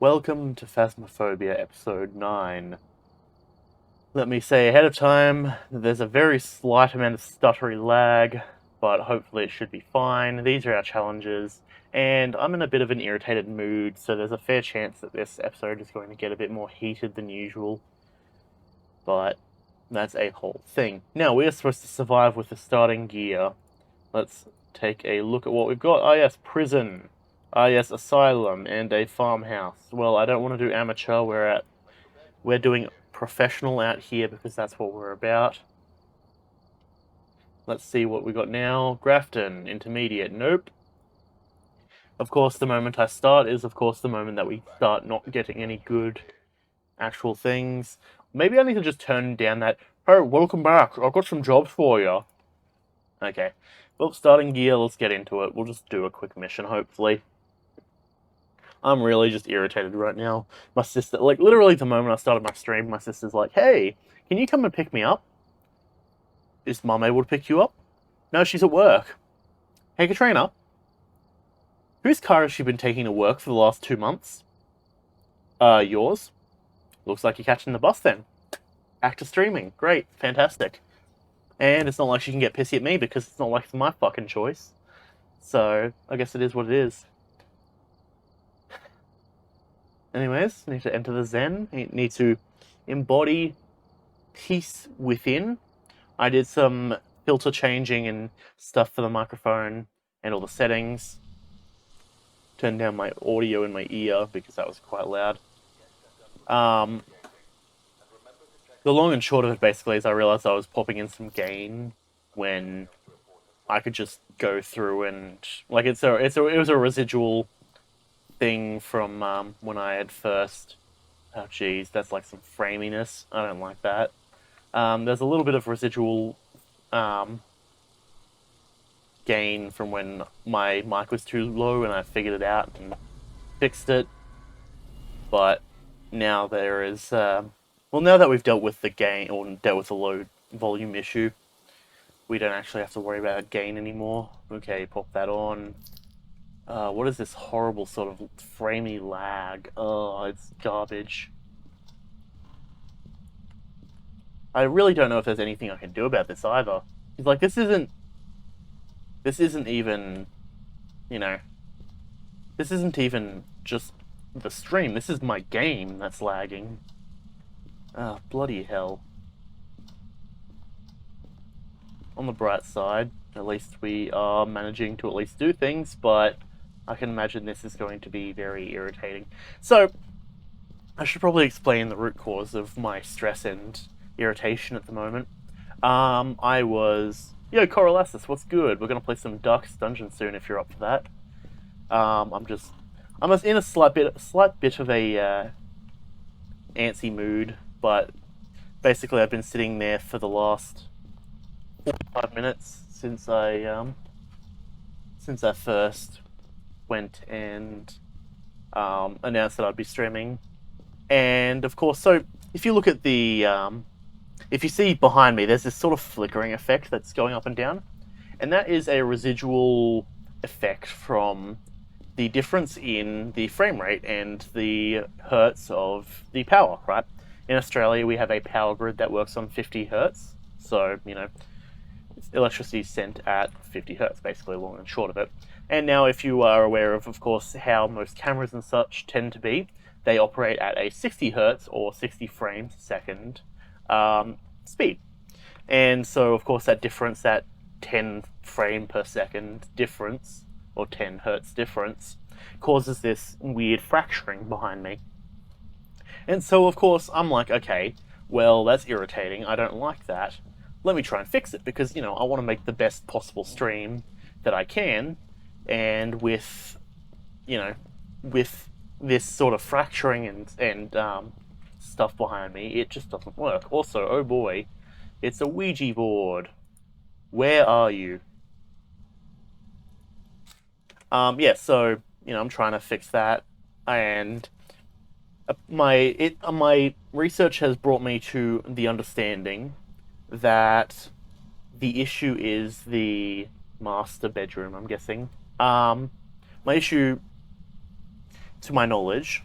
Welcome to Phasmophobia episode 9. Let me say ahead of time, there's a very slight amount of stuttery lag, but hopefully it should be fine. These are our challenges, and I'm in a bit of an irritated mood, so there's a fair chance that this episode is going to get a bit more heated than usual. But that's a whole thing. Now, we are supposed to survive with the starting gear. Let's take a look at what we've got. Ah yes, prison. Ah yes, asylum and a farmhouse. Well, I don't want to do amateur. We're doing professional out here because that's what we're about. Let's see what we got now. Grafton, intermediate. Nope. Of course, the moment I start is, of course, the moment that we start not getting any good actual things. Maybe I need to just turn down that, "Hey, welcome back. I've got some jobs for you." Okay. Well, starting gear, let's get into it. We'll just do a quick mission, hopefully. I'm really just irritated right now. My sister, like, literally the moment I started my stream, my sister's like, "Hey, can you come and pick me up? Is Mum able to pick you up?" "No, she's at work." "Hey, Katrina, whose car has she been taking to work for the last 2 months?" Yours." "Looks like you're catching the bus then." Back to streaming. Great. Fantastic. And it's not like she can get pissy at me because it's not like it's my fucking choice. So, I guess it is what it is. Anyways, need to enter the Zen. Need to embody peace within. I did some filter changing and stuff for the microphone and all the settings. Turned down my audio in my ear because that was quite loud. The long and short of it basically is I realized I was popping in some gain when I could just go through and like it was a residual thing from when I had first. Oh geez, that's like some framiness. I don't like that. There's a little bit of residual gain from when my mic was too low and I figured it out and fixed it. But now there is, well, now that we've dealt with the gain or dealt with the low volume issue, we don't actually have to worry about gain anymore. Okay, pop that on. What is this horrible sort of framey lag? Oh, it's garbage. I really don't know if there's anything I can do about this either. It's like, this isn't even, this isn't even just the stream. This is my game that's lagging. Ah, bloody hell. On the bright side, at least we are managing to at least do things, but I can imagine this is going to be very irritating. So, I should probably explain the root cause of my stress and irritation at the moment. I was... Yo, Coriolanus, what's good? We're gonna play some Darkest Dungeon soon if you're up for that. I'm in a slight bit of a antsy mood, but basically I've been sitting there for the last 45 minutes since I first went and announced that I'd be streaming. And of course, so if you look at the if you see behind me, there's this sort of flickering effect that's going up and down, and that is a residual effect from the difference in the frame rate and the hertz of the power, right? In Australia, we have a power grid that works on 50 hertz, so, electricity is sent at 50 hertz, basically, long and short of it. And now, if you are aware of course, how most cameras and such tend to be, they operate at a 60 hertz or 60 frames a second speed. And so, of course, that difference, that 10 frame per second difference, or 10 hertz difference, causes this weird fracturing behind me. And so, of course, I'm like, okay, well, that's irritating. I don't like that. Let me try and fix it because, I want to make the best possible stream that I can. And with this sort of fracturing and stuff behind me, it just doesn't work. Also, oh boy, it's a Ouija board. Where are you? Yeah, so, I'm trying to fix that, and my research has brought me to the understanding that the issue is the master bedroom, I'm guessing. My issue, to my knowledge,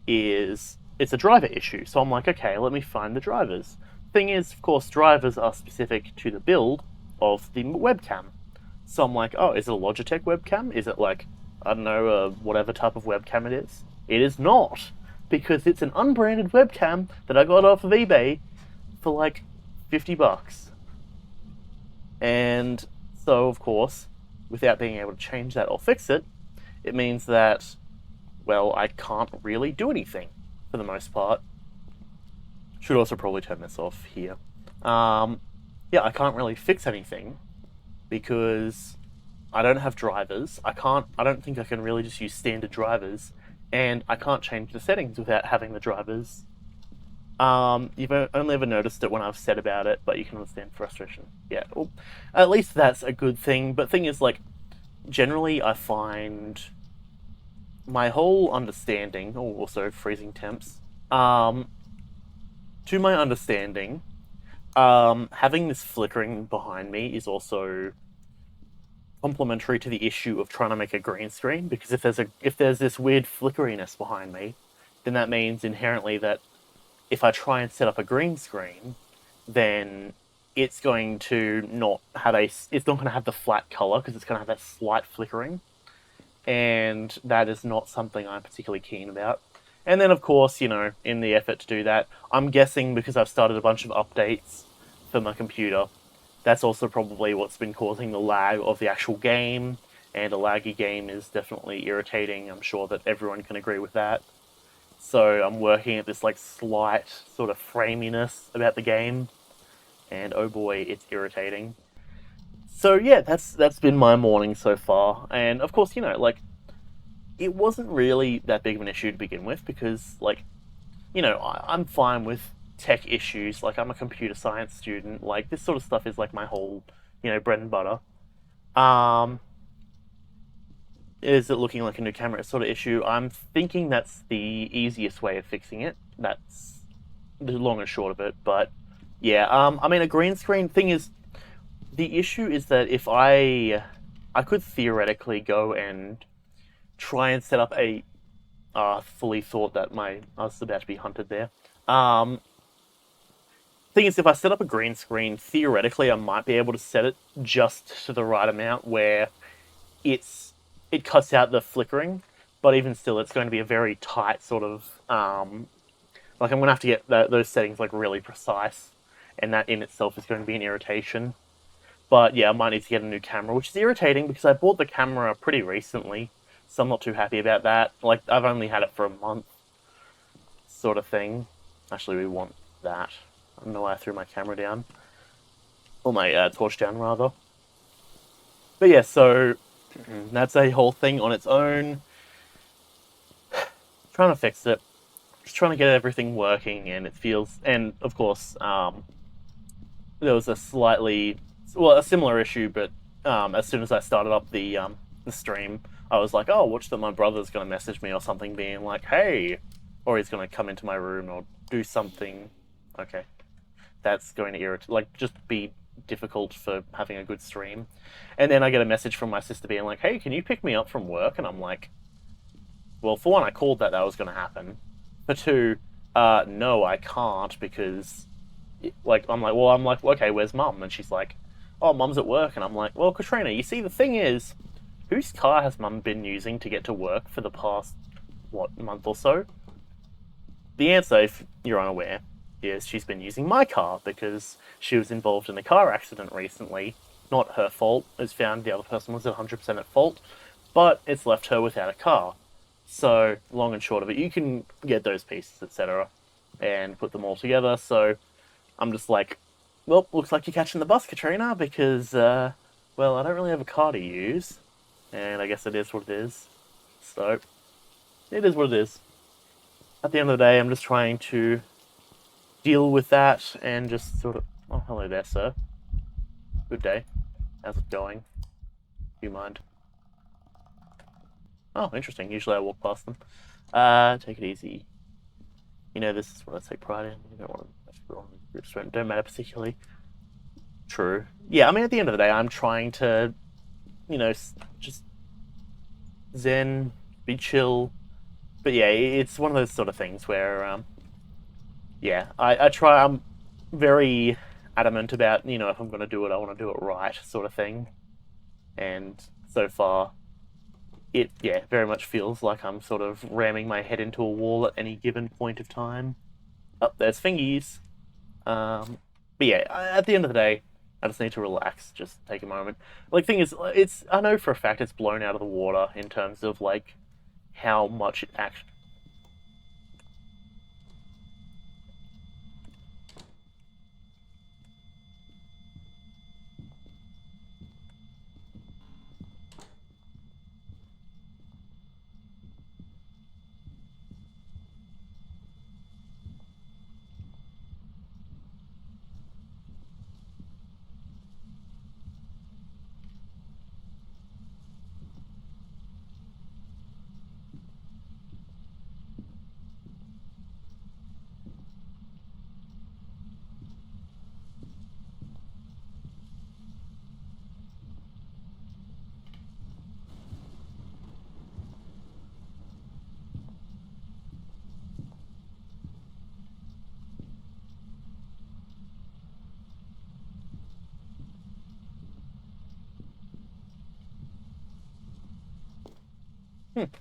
is it's a driver issue. So I'm like, okay, let me find the drivers. Thing is, of course, drivers are specific to the build of the webcam. So I'm like, oh, is it a Logitech webcam? Is it like, I don't know, whatever type of webcam it is? It is not, because it's an unbranded webcam that I got off of eBay for like $50. And so, of course, without being able to change that or fix it, it means that, well, I can't really do anything for the most part. Should also probably turn this off here. Yeah, I can't really fix anything because I don't have drivers. I don't think I can really just use standard drivers, and I can't change the settings without having the drivers. You've only ever noticed it when I've said about it, but you can understand frustration. Yeah, well, at least that's a good thing. But thing is, like, generally I find my whole understanding, oh, also freezing temps, to my understanding, having this flickering behind me is also complementary to the issue of trying to make a green screen, because if there's this weird flickeriness behind me, then that means inherently that if I try and set up a green screen, then it's going to not have it's not going to have the flat color because it's going to have that slight flickering, and that is not something I'm particularly keen about. And then, of course, you know, in the effort to do that, I'm guessing because I've started a bunch of updates for my computer, that's also probably what's been causing the lag of the actual game, and a laggy game is definitely irritating. I'm sure that everyone can agree with that. So I'm working at this like slight sort of framiness about the game, and oh boy, it's irritating. So yeah, that's been my morning so far, and of course, you know, like, it wasn't really that big of an issue to begin with because, like, you know, I'm fine with tech issues. Like, I'm a computer science student. Like, this sort of stuff is like my whole, you know, bread and butter. Um, is it looking like a new camera sort of issue? I'm thinking that's the easiest way of fixing it. That's the long and short of it. But yeah, I mean, a green screen thing is, the issue is that if I could theoretically go and try and set up a fully thought that I was about to be hunted there. Thing is, if I set up a green screen, theoretically I might be able to set it just to the right amount where it cuts out the flickering, but even still, it's going to be a very tight sort of like, I'm going to have to get those settings like really precise, and that in itself is going to be an irritation. But yeah, I might need to get a new camera, which is irritating because I bought the camera pretty recently, so I'm not too happy about that. Like, I've only had it for a month, sort of thing. Actually, we want that. I don't know why I threw my camera down. Or my torch down, rather. But yeah, so that's a whole thing on its own. Trying to fix it. Just trying to get everything working, and it feels... And, of course, there was a similar issue, but as soon as I started up the stream, I was like, oh, watch that my brother's going to message me or something, being like, hey, or he's going to come into my room or do something. Okay, that's going to irritate, like, just be difficult for having a good stream. And then I get a message from my sister being like, hey, can you pick me up from work? And I'm like, well, for one, I called that was going to happen. For two, no, I can't, because, like, I'm like, okay, where's mum? And she's like, oh, mum's at work. And I'm like, well, Katrina, you see, the thing is, whose car has mum been using to get to work for the past, month or so? The answer, if you're unaware, is she's been using my car because she was involved in a car accident recently. Not her fault. It's found the other person was 100% at fault, but it's left her without a car. So, long and short of it, you can get those pieces, etc., and put them all together. So, I'm just like, well, looks like you're catching the bus, Katrina, because, well, I don't really have a car to use, and I guess it is what it is. So, it is what it is. At the end of the day, I'm just trying to deal with that and just sort of... Oh, hello there, sir. Good day. How's it going? Do you mind? Oh, interesting. Usually I walk past them. Take it easy. You know, this is what I take pride in. You don't want to... Don't matter particularly. True. Yeah, I mean, at the end of the day, I'm trying to, you know, just zen, be chill, But yeah, it's one of those sort of things where, yeah, I try. I'm very adamant about, if I'm going to do it, I want to do it right, sort of thing. And so far, it, yeah, very much feels like I'm sort of ramming my head into a wall at any given point of time. Oh, there's fingies. But yeah, at the end of the day, I just need to relax, just take a moment. Like, thing is, I know for a fact it's blown out of the water in terms of like how much it actually.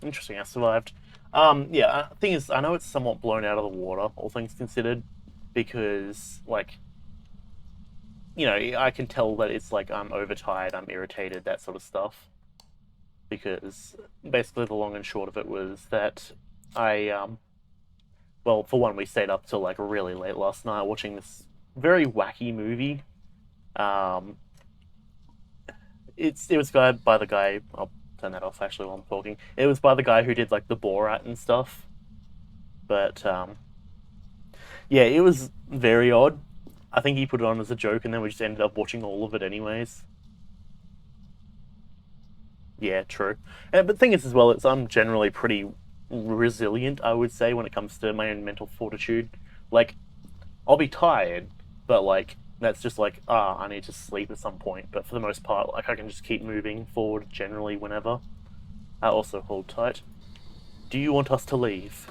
Interesting. I survived. Yeah. Thing is, I know it's somewhat blown out of the water, all things considered, because like I can tell that it's like I'm overtired, I'm irritated, that sort of stuff. Because basically, the long and short of it was that well, for one, we stayed up till like really late last night watching this very wacky movie. Um, it was by the guy. I'll turn that off actually while I'm talking. It was by the guy who did like the Borat and stuff. But yeah, it was very odd. I think he put it on as a joke, and then we just ended up watching all of it anyways. Yeah, true. But the thing is, as well, it's I'm generally pretty resilient, I would say, when it comes to my own mental fortitude. Like, I'll be tired, but like that's just like I need to sleep at some point. But for the most part, like I can just keep moving forward generally whenever. I also hold tight. Do you want us to leave?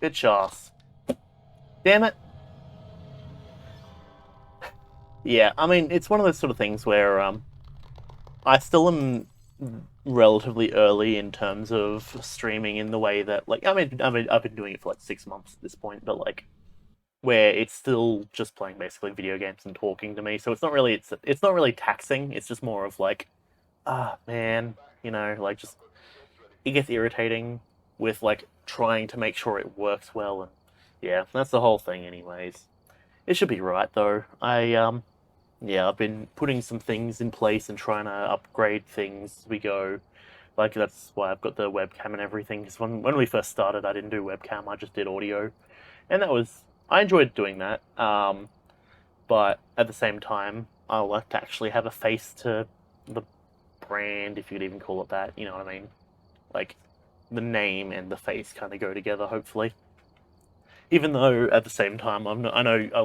Bitch ass. Damn it. Yeah, I mean it's one of those sort of things where I still am relatively early in terms of streaming in the way that like I've been doing it for like 6 months at this point, but like where it's still just playing basically video games and talking to me. So it's not really taxing. It's just more of like, man, like just it gets irritating with like trying to make sure it works well, and yeah, that's the whole thing anyways. It should be right though. Yeah, I've been putting some things in place and trying to upgrade things as we go. Like that's why I've got the webcam and everything. Because when we first started, I didn't do webcam. I just did audio, and I enjoyed doing that. But at the same time, I like to actually have a face to the brand, if you could even call it that. You know what I mean? Like the name and the face kind of go together. Hopefully, even though at the same time, I know a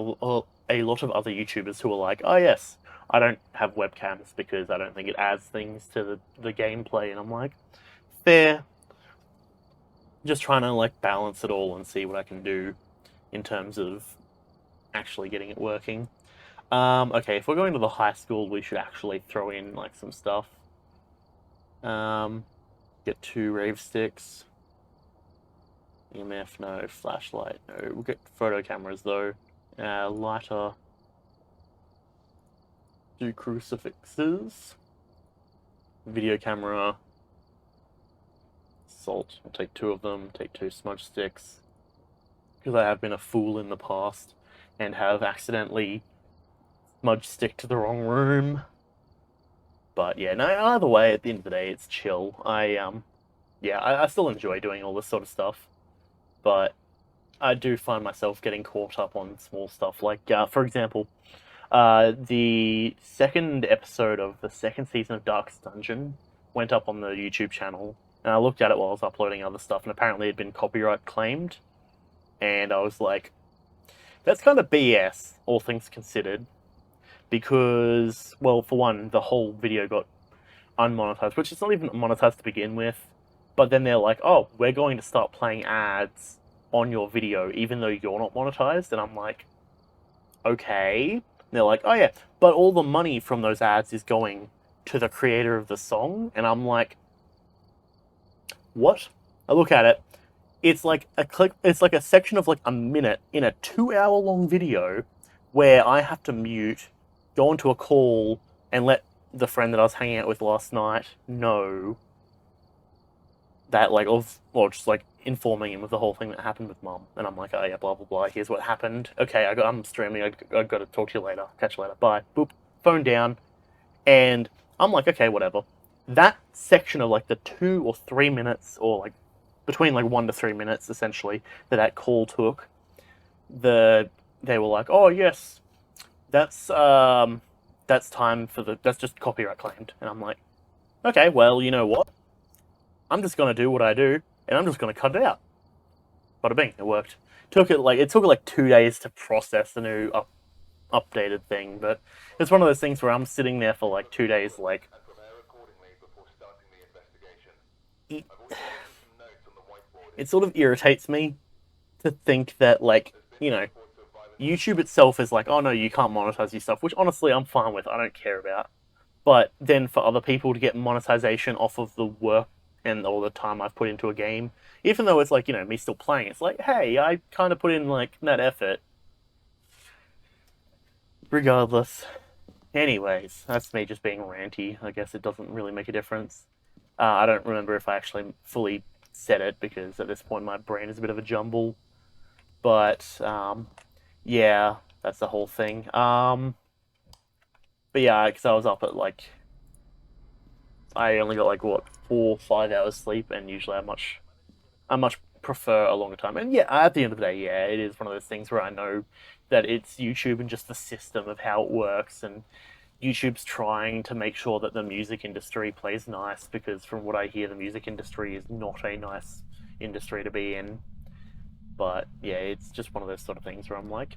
lot of other YouTubers who are like, oh yes, I don't have webcams because I don't think it adds things to the gameplay, and I'm like, fair. Just trying to like balance it all and see what I can do in terms of actually getting it working. Okay, if we're going to the high school, we should actually throw in like some stuff. Get 2 rave sticks. EMF, no. Flashlight, no. We'll get photo cameras though. Lighter. 2 crucifixes. Video camera. Salt. I'll take 2 of them. Take 2 smudge sticks. Because I have been a fool in the past and have accidentally smudge stick to the wrong room. But yeah, no, either way, at the end of the day, it's chill. Yeah, I still enjoy doing all this sort of stuff. But I do find myself getting caught up on small stuff. Like, for example, the second episode of the second season of Darkest Dungeon went up on the YouTube channel, and I looked at it while I was uploading other stuff, and apparently it had been copyright claimed. And I was like, that's kind of BS, all things considered, because, well, for one, the whole video got unmonetized, which is not even monetized to begin with. But then they're like, oh, we're going to start playing ads on your video, even though you're not monetized. And I'm like, okay. And they're like, oh yeah, but all the money from those ads is going to the creator of the song. And I'm like, what? I look at it. It's like a clip. It's like a section of like a minute in a 2-hour-long video where I have to mute, go onto a call, and let the friend that I was hanging out with last night know that, like, or just like informing him of the whole thing that happened with Mum. And I'm like, oh yeah, blah blah blah. Here's what happened. Okay, I'm streaming. I got to talk to you later. Catch you later. Bye. Boop. Phone down. And I'm like, okay, whatever. That section of like the 2 or 3 minutes, or like between like 1 to 3 minutes, essentially, that call took, they were like, oh yes, that's time for that's just copyright claimed. And I'm like, okay, well, you know what? I'm just gonna do what I do, and I'm just gonna cut it out. Bada bing, it worked. It took like 2 days to process the new updated thing, but it's one of those things where I'm sitting there for like 2 days, like, it sort of irritates me to think that, like, you know, YouTube itself is like, oh no, you can't monetize your stuff, which honestly I'm fine with, I don't care about. But then for other people to get monetization off of the work and all the time I've put into a game, even though it's like, you know, me still playing, it's like, hey, I kind of put in like that effort. Regardless. Anyways, that's me just being ranty. I guess it doesn't really make a difference. I don't remember if I actually fully said it, because at this point my brain is a bit of a jumble. But, yeah, that's the whole thing. But yeah, because I was up at like, I only got like, what, 4 or 5 hours sleep, and usually I much prefer a longer time. And yeah, at the end of the day, yeah, it is one of those things where I know that it's YouTube and just the system of how it works, and YouTube's trying to make sure that the music industry plays nice, because from what I hear, the music industry is not a nice industry to be in. But yeah, it's just one of those sort of things where I'm like,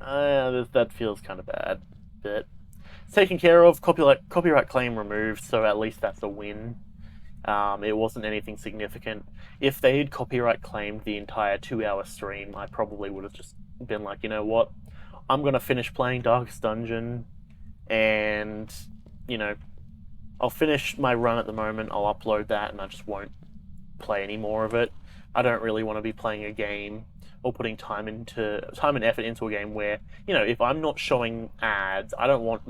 that feels kind of bad. But it's taken care of, copyright claim removed, so at least that's a win. It wasn't anything significant. If they had copyright claimed the entire 2-hour stream, I probably would have just been like, you know what, I'm gonna finish playing Darkest Dungeon, and, you know, I'll finish my run at the moment, I'll upload that, and I just won't play any more of it. I don't really want to be playing a game or putting time and effort into a game where, you know, if I'm not showing ads, I don't want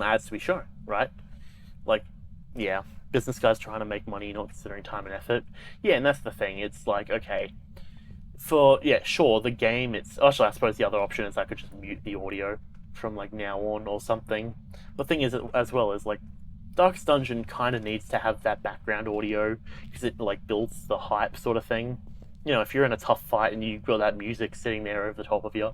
ads to be shown, right? Like, yeah, business guys trying to make money, not considering time and effort. Yeah, and that's the thing. It's like, okay, sure, the game, actually, I suppose the other option is I could just mute the audio from like now on or something. The thing is, as well, is like, Darkest Dungeon kind of needs to have that background audio, because it like builds the hype sort of thing. You know, if you're in a tough fight and you've got that music sitting there over the top of you,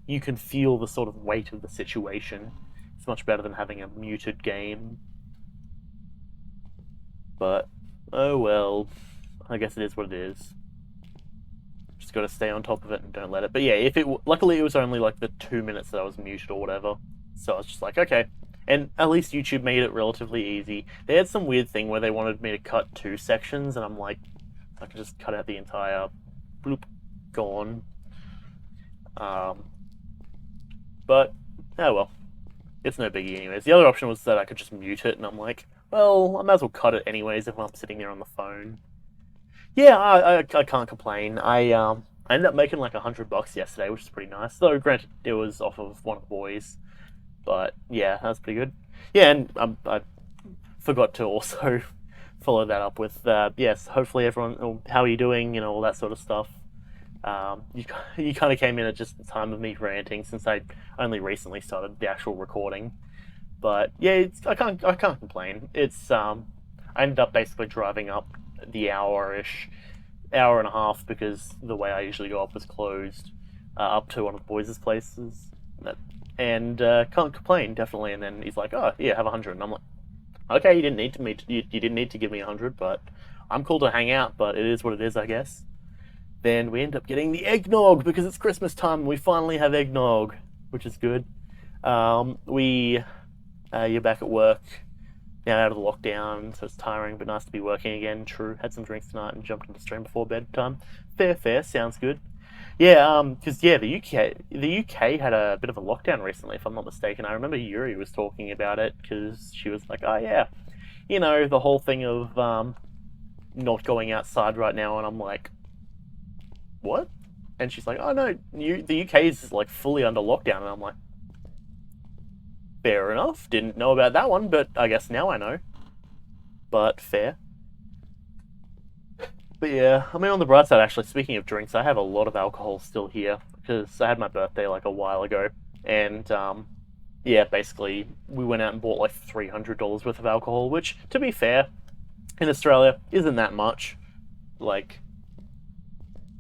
you can feel the sort of weight of the situation. It's much better than having a muted game. But, oh well, I guess it is what it is. Just got to stay on top of it and don't let it. But yeah, luckily it was only like the 2 minutes that I was muted or whatever. So I was just like, okay. And at least YouTube made it relatively easy. They had some weird thing where they wanted me to cut 2 sections, and I'm like, I could just cut out the entire bloop, gone. But, oh well. It's no biggie anyways. The other option was that I could just mute it, and I'm like, well, I might as well cut it anyways if I'm sitting there on the phone. Yeah, I can't complain. I ended up making like $100 yesterday, which is pretty nice. Though, granted, it was off of one of the boys. But yeah, that was pretty good. Yeah, and I forgot to also follow that up with, yes, hopefully everyone, how are you doing, you know, all that sort of stuff. You kind of came in at just the time of me ranting, since I only recently started the actual recording. But yeah, I can't complain. It's I ended up basically driving up the hour-ish hour and a half because the way I usually go up was closed, up to one of the boys' places. And can't complain, definitely. And then he's like, "Oh, yeah, have 100." And I'm like, "Okay, you didn't need you didn't need to give me 100, but I'm cool to hang out. But it is what it is, I guess." Then we end up getting the eggnog because it's Christmas time. And we finally have eggnog, which is good. You're back at work now out of the lockdown, so it's tiring, but nice to be working again. True, had some drinks tonight and jumped into stream before bedtime. Fair, sounds good. Yeah, because the UK had a bit of a lockdown recently, if I'm not mistaken. I remember Yuri was talking about it because she was like, "Oh yeah, the whole thing of not going outside right now," and I'm like, "What?" And she's like, "Oh no, the UK is like fully under lockdown," and I'm like, "Fair enough. Didn't know about that one, but I guess now I know." But fair. But yeah, I mean, on the bright side, actually, speaking of drinks, I have a lot of alcohol still here because I had my birthday like a while ago, and yeah, basically we went out and bought like $300 worth of alcohol, which, to be fair, in Australia isn't that much. Like,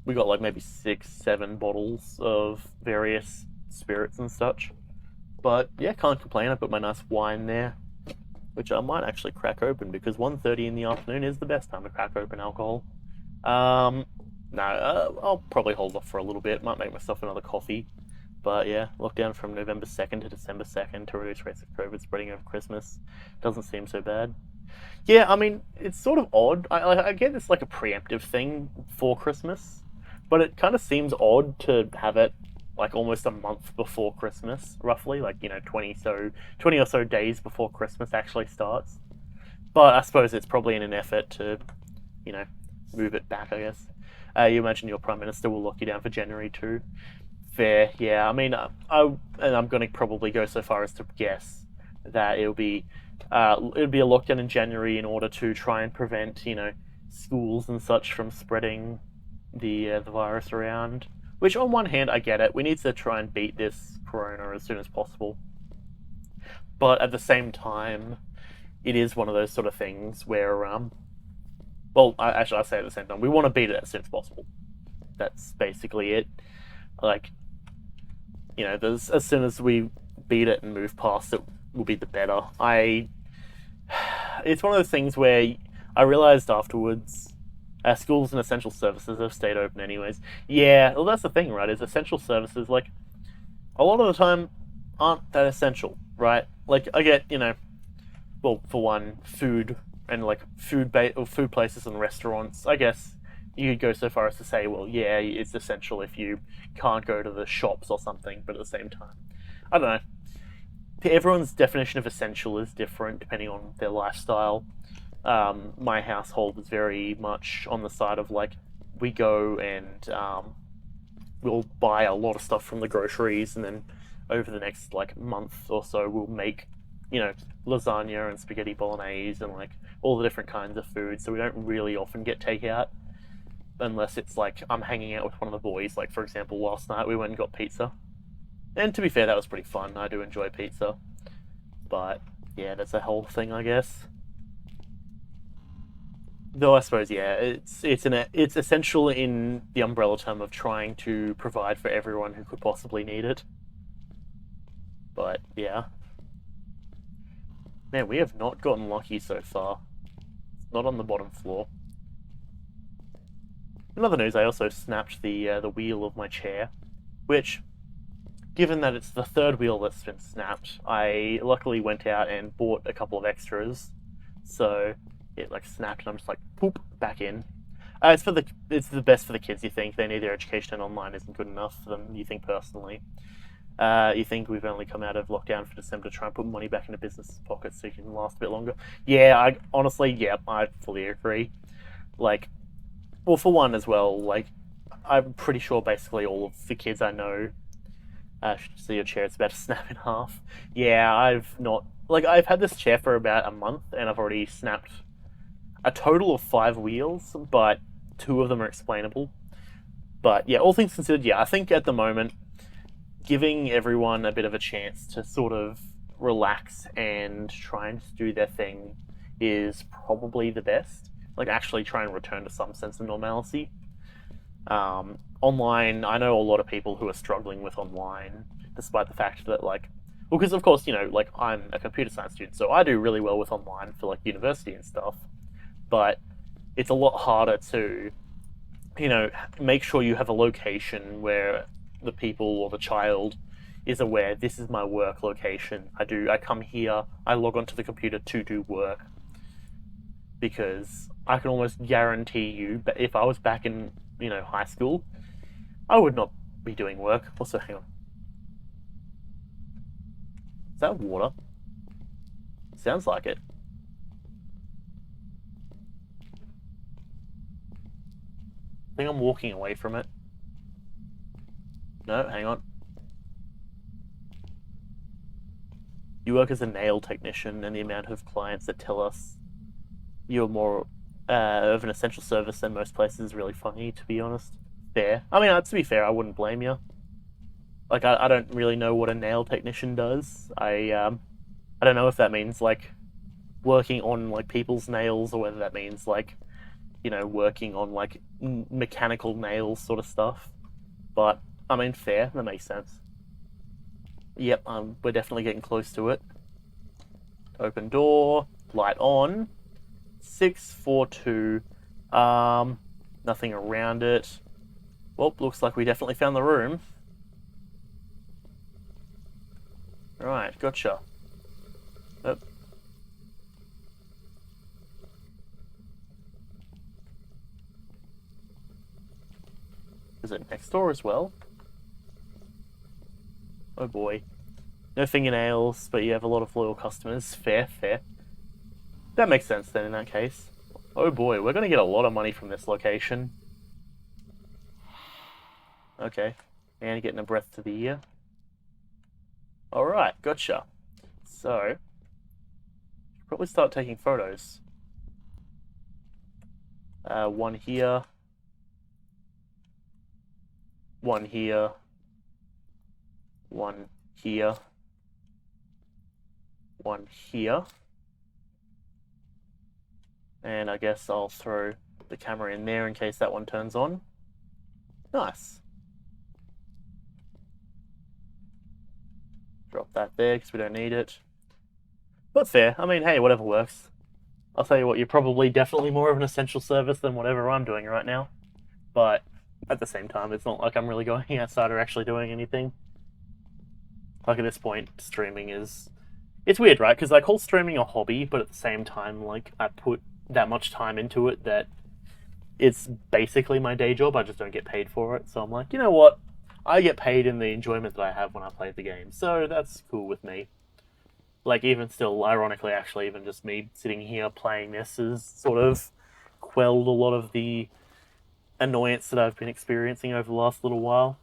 we got like maybe 6, 7 bottles of various spirits and such. But yeah, can't complain. I put my nice wine there, which I might actually crack open because 1:30 in the afternoon is the best time to crack open alcohol. No, I'll probably hold off for a little bit. Might make myself another coffee. But yeah, lockdown from November 2nd to December 2nd to reduce rates of COVID spreading over Christmas. Doesn't seem so bad. Yeah, I mean, it's sort of odd. I get it's like a preemptive thing for Christmas, but it kind of seems odd to have it like almost a month before Christmas, roughly, like 20 or so days before Christmas actually starts. But I suppose it's probably in an effort to, you know, move it back, I guess. You imagine your prime minister will lock you down for January too. Fair, yeah. I mean, and I'm going to probably go so far as to guess that it'll be a lockdown in January in order to try and prevent, schools and such from spreading the virus around. Which, on one hand, I get it. We need to try and beat this corona as soon as possible. But at the same time, it is one of those sort of things where, I say at the same time, we want to beat it as soon as possible. That's basically it. Like, as soon as we beat it and move past it, will be the better. It's one of those things where I realized afterwards, schools and essential services have stayed open anyways. Yeah, well, that's the thing, right? Is essential services, like, a lot of the time aren't that essential, right? Like, I get, well, for one, food and like food places and restaurants. I guess you could go so far as to say, well, yeah, it's essential if you can't go to the shops or something. But at the same time, I don't know. Everyone's definition of essential is different depending on their lifestyle. My household is very much on the side of like we go and we'll buy a lot of stuff from the groceries, and then over the next like month or so, we'll make lasagna and spaghetti bolognese and like all the different kinds of food. So we don't really often get takeout unless it's like I'm hanging out with one of the boys. Like, for example, last night we went and got pizza. And to be fair, that was pretty fun. I do enjoy pizza. But yeah, that's a whole thing, I guess. Though I suppose, yeah, it's essential in the umbrella term of trying to provide for everyone who could possibly need it. But yeah. Man, we have not gotten lucky so far. It's not on the bottom floor. In other news, I also snapped the wheel of my chair, which, given that it's the third wheel that's been snapped, I luckily went out and bought a couple of extras, so it like snapped and I'm just like poop back in. It's the best for the kids. You think they need their education, and online isn't good enough for them. You think personally. You think we've only come out of lockdown for December to try and put money back into business pockets so you can last a bit longer. Yeah, I fully agree. Like, well, for one as well, like, I'm pretty sure basically all of the kids I know, should see your chair, it's about to snap in half. Yeah, I've had this chair for about a month and I've already snapped a total of 5 wheels, but 2 of them are explainable. But yeah, all things considered, yeah, I think at the moment, giving everyone a bit of a chance to sort of relax and try and do their thing is probably the best. Like, actually try and return to some sense of normalcy. Online, I know a lot of people who are struggling with online, despite the fact that, like, well, because of course, like, I'm a computer science student, so I do really well with online for, like, university and stuff, but it's a lot harder to, make sure you have a location where the people or the child is aware this is my work location. I come here, I log onto the computer to do work, because I can almost guarantee you, but if I was back in, high school, I would not be doing work. Also, hang on. Is that water? Sounds like it. I think I'm walking away from it. No, hang on. You work as a nail technician, and the amount of clients that tell us you're more of an essential service than most places is really funny, to be honest. Fair. I mean, to be fair, I wouldn't blame you. Like, I don't really know what a nail technician does. I don't know if that means, like, working on, like, people's nails, or whether that means, like, working on, like, mechanical nails sort of stuff. But, I mean, fair. That makes sense. Yep, we're definitely getting close to it. Open door, light on. 642. Nothing around it. Well, looks like we definitely found the room. Right, gotcha. Oh. Is it next door as well? Oh boy. No fingernails, but you have a lot of loyal customers. Fair, fair. That makes sense then in that case. Oh boy, we're gonna get a lot of money from this location. Okay. And getting a breath to the ear. Alright, gotcha. So, probably start taking photos. One here. One here. One here. One here. And I guess I'll throw the camera in there in case that one turns on. Nice. Drop that there because we don't need it. But fair. I mean, hey, whatever works. I'll tell you what, you're probably definitely more of an essential service than whatever I'm doing right now. But at the same time, it's not like I'm really going outside or actually doing anything. Like, at this point, streaming is... It's weird, right? Because I call streaming a hobby, but at the same time, like, I put that much time into it that it's basically my day job. I just don't get paid for it. So I'm like, you know what? I get paid in the enjoyment that I have when I play the game. So that's cool with me. Like, even still, ironically, actually, even just me sitting here playing this has sort of quelled a lot of the annoyance that I've been experiencing over the last little while.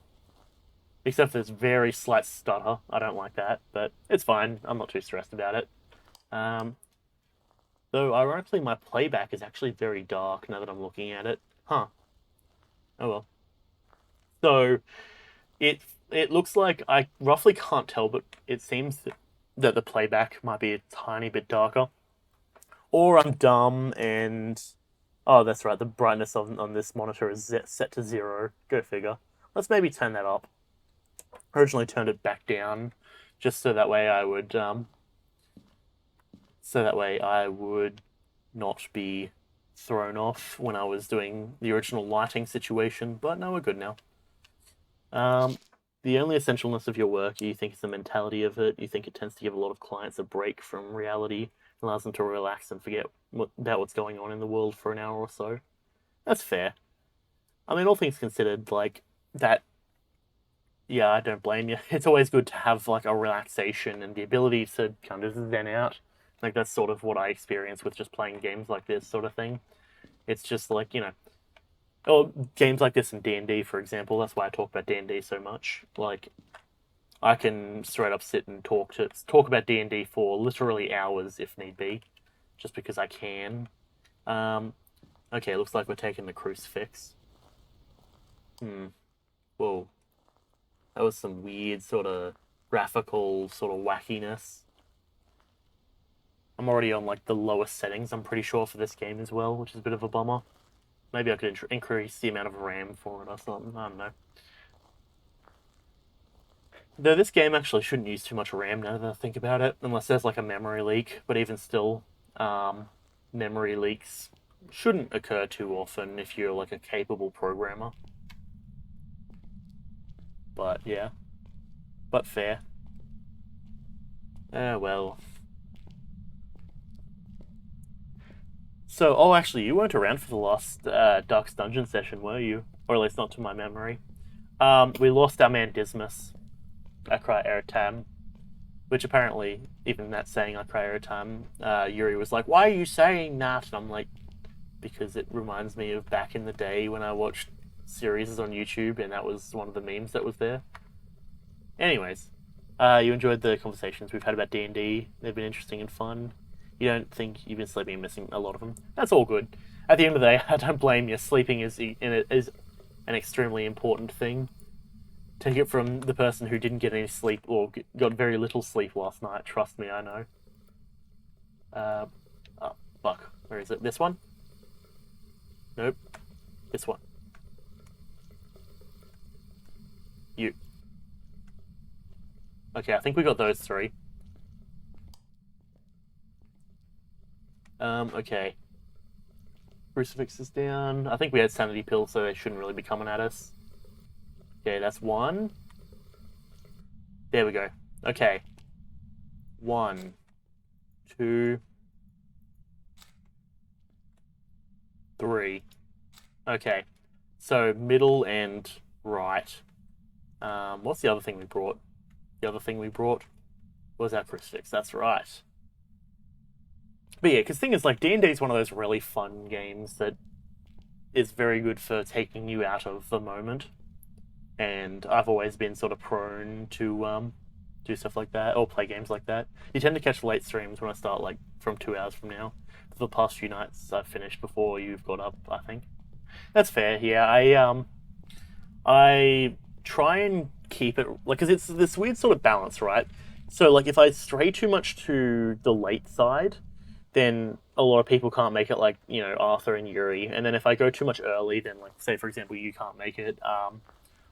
Except for this very slight stutter. I don't like that, but it's fine. I'm not too stressed about it. Though, ironically, my playback is actually very dark now that I'm looking at it. Huh. Oh well. So, it looks like I roughly can't tell, but it seems that the playback might be a tiny bit darker. Or I'm dumb and... Oh, that's right, the brightness on this monitor is set to 0. Go figure. Let's maybe turn that up. Originally turned it back down, just so that way I would not be thrown off when I was doing the original lighting situation, but no, we're good now. The only essentialness of your work, you think, is the mentality of it. You think it tends to give a lot of clients a break from reality, allows them to relax and forget about what's going on in the world for an hour or so. That's fair. I mean, all things considered, like, that... Yeah, I don't blame you. It's always good to have, like, a relaxation and the ability to kind of zen out. Like, that's sort of what I experience with just playing games like this sort of thing. It's just like, or games like this in D&D, for example. That's why I talk about D&D so much. Like, I can straight up sit and talk about D&D for literally hours if need be, just because I can. Okay, looks like we're taking the crucifix. Whoa. That was some weird sort of graphical sort of wackiness. I'm already on, like, the lowest settings, I'm pretty sure, for this game as well, which is a bit of a bummer. Maybe I could increase the amount of RAM for it or something. I don't know. Though this game actually shouldn't use too much RAM now that I think about it, unless there's like a memory leak. But even still, memory leaks shouldn't occur too often if you're like a capable programmer. But yeah. But fair. Well. So, oh, actually, you weren't around for the last Dark's Dungeon session, were you? Or at least not to my memory. We lost our man Dismas, Akrai Eritam, which apparently, even that saying Akrai Eritam, Yuri was like, "Why are you saying that?" And I'm like, because it reminds me of back in the day when I watched series on YouTube, and that was one of the memes that was there. Anyways, you enjoyed the conversations we've had about D&D. They've been interesting and fun. You don't think you've been sleeping and missing a lot of them. That's all good. At the end of the day, I don't blame you. Sleeping is an extremely important thing. Take it from the person who didn't get any sleep or got very little sleep last night. Trust me, I know. Oh, fuck. Where is it? This one? Nope. This one. You. Okay, I think we got those three. Okay. Crucifix is down. I think we had sanity pills, so they shouldn't really be coming at us. Okay, that's one. There we go. Okay. 1, 2, 3. Okay. So middle and right. What's the other thing we brought? The other thing we brought was our crucifix. That's right. But yeah, because the thing is, like, D&D is one of those really fun games that is very good for taking you out of the moment. And I've always been sort of prone to do stuff like that, or play games like that. You tend to catch late streams when I start, like, from 2 hours from now. For the past few nights, I've finished before you've got up, I think. That's fair, yeah. I try and keep it, like, because it's this weird sort of balance, right? So, like, if I stray too much to the late side, then a lot of people can't make it, like, you know, Arthur and Yuri. And then if I go too much early, then, like, say, for example, you can't make it.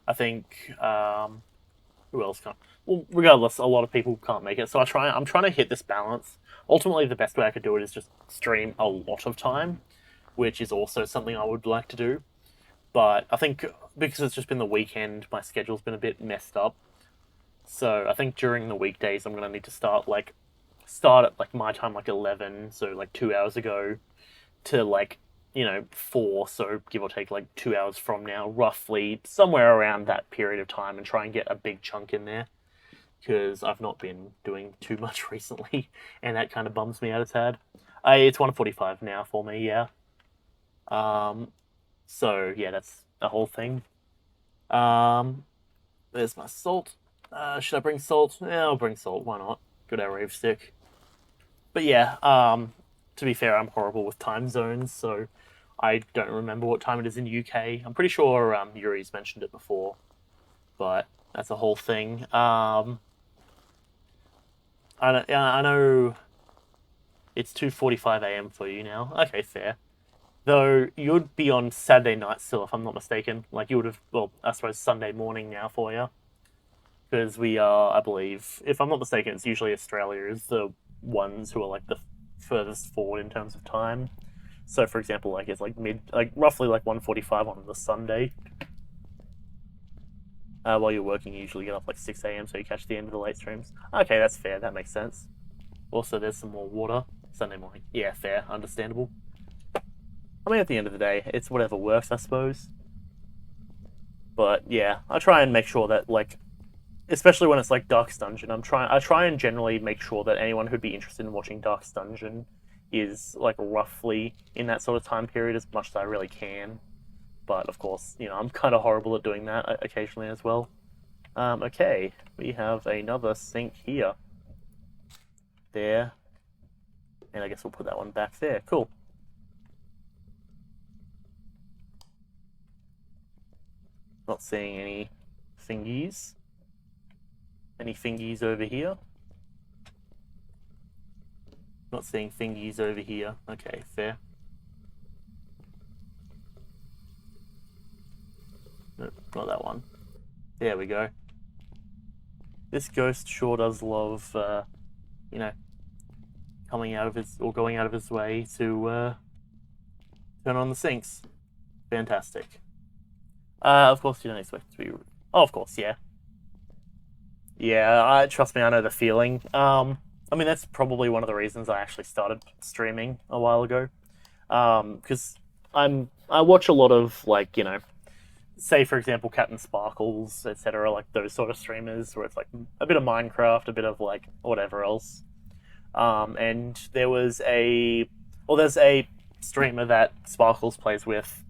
I think, who else can't? Well, regardless, a lot of people can't make it. So I'm trying to hit this balance. Ultimately, the best way I could do it is just stream a lot of time, which is also something I would like to do. But I think because it's just been the weekend, my schedule's been a bit messed up. So I think during the weekdays, I'm gonna need to start at like my time, like 11, so like 2 hours ago, to like, you know, 4, so give or take like 2 hours from now, roughly somewhere around that period of time, and try and get a big chunk in there, because I've not been doing too much recently, and that kind of bums me out a tad. It's 1:45 now for me, yeah. So yeah, that's the whole thing. There's my salt. Should I bring salt? Yeah, I'll bring salt. Why not? Good old rave stick. But yeah, to be fair, I'm horrible with time zones, so I don't remember what time it is in UK. I'm pretty sure Yuri's mentioned it before, but that's a whole thing. I know it's 2:45 a.m. for you now. Okay, fair. Though you'd be on Saturday night still, if I'm not mistaken. Like you would have, well, I suppose Sunday morning now for you, because we are, I believe, if I'm not mistaken, it's usually Australia is the ones who are like the furthest forward in terms of time. So, for example, like it's like roughly like 1:45 on the Sunday. While you're working, you usually get up like 6 a.m. so you catch the end of the late streams. Okay, that's fair. That makes sense. Also, there's some more water. Sunday morning. Yeah, fair. Understandable. I mean, at the end of the day, it's whatever works, I suppose. But yeah, I try and make sure that, like, especially when it's like Dark's Dungeon, I try and generally make sure that anyone who'd be interested in watching Dark's Dungeon is like roughly in that sort of time period as much as I really can. But of course, you know, I'm kind of horrible at doing that occasionally as well. Okay, we have another sink here. There. And I guess we'll put that one back there. Cool. Not seeing any thingies. Any thingies over here? Not seeing thingies over here. Okay, fair. not that one. There we go. This ghost sure does love, you know, coming out of his, or going out of his way to turn on the sinks. Fantastic. Of course you don't expect it to be... Oh, of course, yeah. Yeah, trust me, I know the feeling. I mean, that's probably one of the reasons I actually started streaming a while ago. Because I watch a lot of, like, you know, say for example Captain Sparkles, etc., like those sort of streamers where it's like a bit of Minecraft, a bit of like whatever else. And there's a streamer that Sparkles plays with,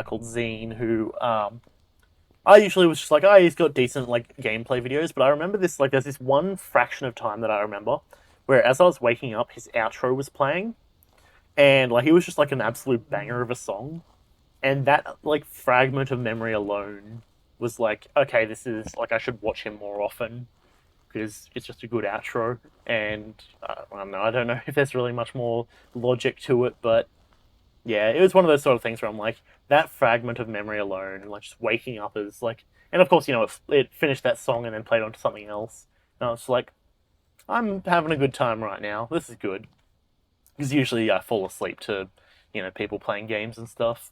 called Zine, who I usually was just like, oh, he's got decent like gameplay videos, but I remember this, like, there's this one fraction of time that I remember where as I was waking up, his outro was playing, and like he was just like an absolute banger of a song, and that like fragment of memory alone was like, okay, this is like I should watch him more often because it's just a good outro. And I don't know if there's really much more logic to it, but yeah, it was one of those sort of things where I'm like, that fragment of memory alone, and like just waking up as like, and of course, you know, it finished that song and then played on to something else, and I was like, I'm having a good time right now. This is good, because usually I fall asleep to, you know, people playing games and stuff,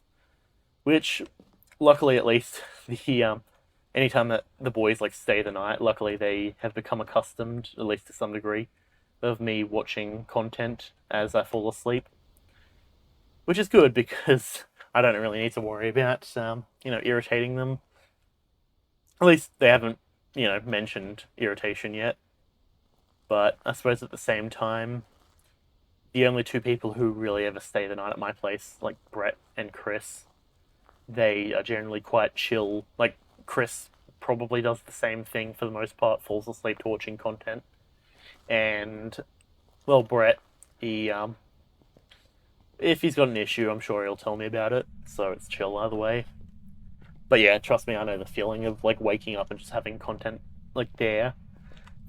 which luckily at least the anytime that the boys like stay the night, luckily they have become accustomed, at least to some degree, of me watching content as I fall asleep, which is good because I don't really need to worry about you know, irritating them. At least they haven't, you know, mentioned irritation yet. But I suppose at the same time, the only two people who really ever stay the night at my place, like Brett and Chris, they are generally quite chill. Like, Chris probably does the same thing for the most part, falls asleep to watching content. And, well, Brett, he, if he's got an issue, I'm sure he'll tell me about it, so it's chill either way. But yeah, trust me, I know the feeling of, like, waking up and just having content, like, there.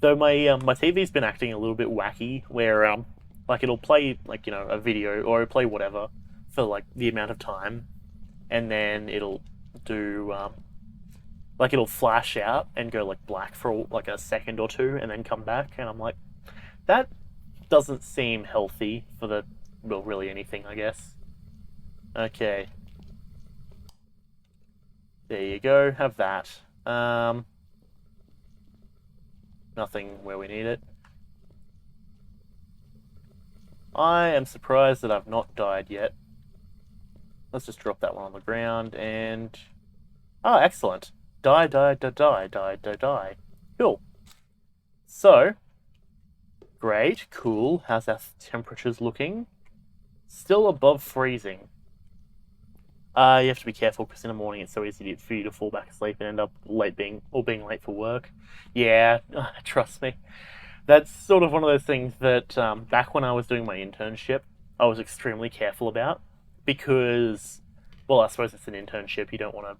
Though my TV's been acting a little bit wacky, where, like, it'll play, like, you know, a video, or it'll play whatever, for, like, the amount of time, and then it'll do, like, it'll flash out and go, like, black for, like, a second or two, and then come back, and I'm like, that doesn't seem healthy for the, well, really anything, I guess. Okay. There you go, have that. Nothing where we need it. I am surprised that I've not died yet. Let's just drop that one on the ground and... Oh, excellent. Die, die, die, die, die, die, die. Cool. So, great, cool. How's our temperatures looking? Still above freezing. You have to be careful because in the morning it's so easy for you to fall back asleep and end up being late for work. Yeah, trust me. That's sort of one of those things that back when I was doing my internship, I was extremely careful about because, well, I suppose it's an internship. You don't want to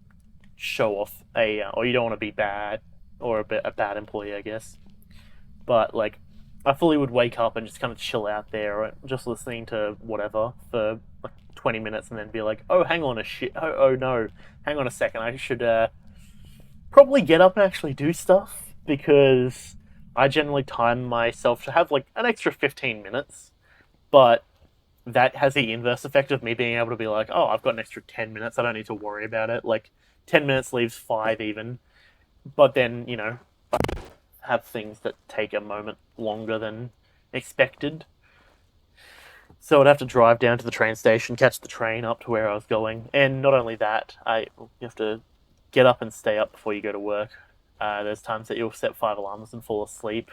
show off or you don't want to be bad or a bad employee, I guess. But like, I fully would wake up and just kind of chill out there, just listening to whatever for like 20 minutes, and then be like, oh, hang on oh no, hang on a second, I should probably get up and actually do stuff, because I generally time myself to have like an extra 15 minutes, but that has the inverse effect of me being able to be like, oh, I've got an extra 10 minutes, I don't need to worry about it. Like, 10 minutes leaves 5 even, but then, you know, have things that take a moment longer than expected. So I'd have to drive down to the train station, catch the train up to where I was going, and not only that, you have to get up and stay up before you go to work. There's times that you'll set 5 alarms and fall asleep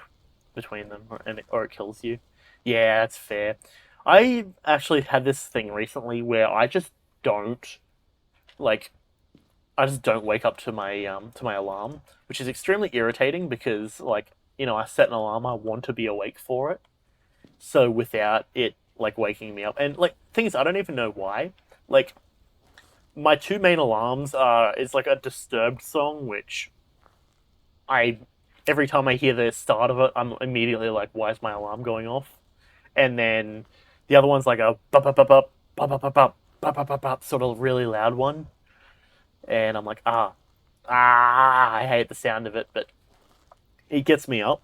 between them, or it kills you. Yeah, that's fair. I actually had this thing recently where I just don't like. I just don't wake up to my alarm, which is extremely irritating because, like, you know, I set an alarm, I want to be awake for it, so without it like waking me up, and like, things I don't even know why. Like, my two main alarms are, it's like a Disturbed song, which I every time I hear the start of it, I'm immediately like, why is my alarm going off? And then the other one's like a bup bup bup bup bup bup bup bup bup bup bup, sort of really loud one, and I'm like, I hate the sound of it, but it gets me up.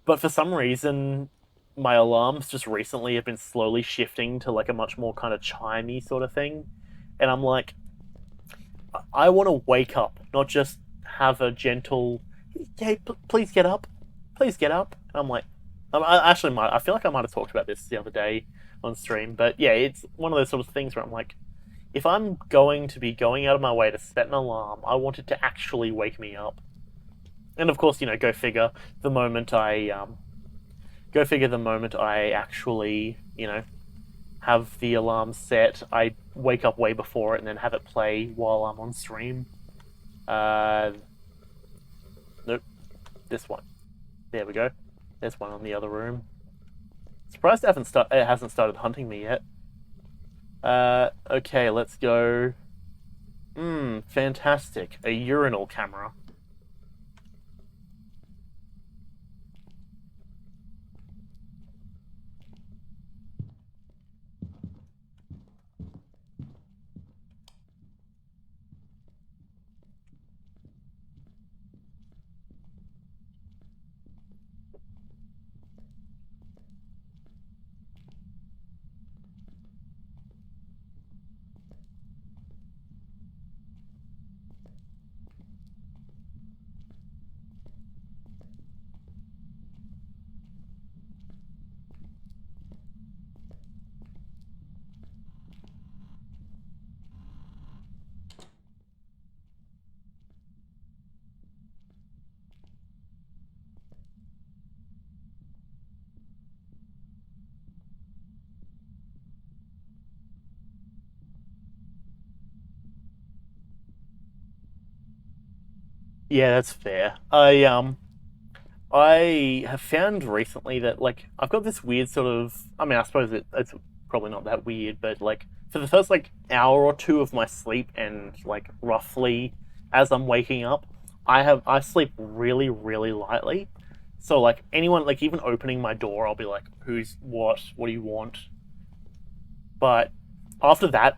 But for some reason, my alarms just recently have been slowly shifting to like a much more kind of chimey sort of thing. And I'm like, I want to wake up, not just have a gentle, hey, please get up, please get up. And I'm like, I actually might, I feel like I might have talked about this the other day on stream, but yeah, it's one of those sort of things where I'm like, if I'm going to be going out of my way to set an alarm, I want it to actually wake me up. And of course, go figure. The moment I go figure. The moment I actually, have the alarm set, I wake up way before it and then have it play while I'm on stream. Uh, nope, this one. There we go. There's one on the other room. Surprised it hasn't started hunting me yet. Okay, let's go. Fantastic. A urinal camera. Yeah, that's fair. I have found recently that like I've got this weird sort of. I mean, I suppose it's probably not that weird, but like for the first like hour or two of my sleep, and like roughly as I'm waking up, I sleep really really lightly. So like anyone like even opening my door, I'll be like, "Who's what? What do you want?" But after that,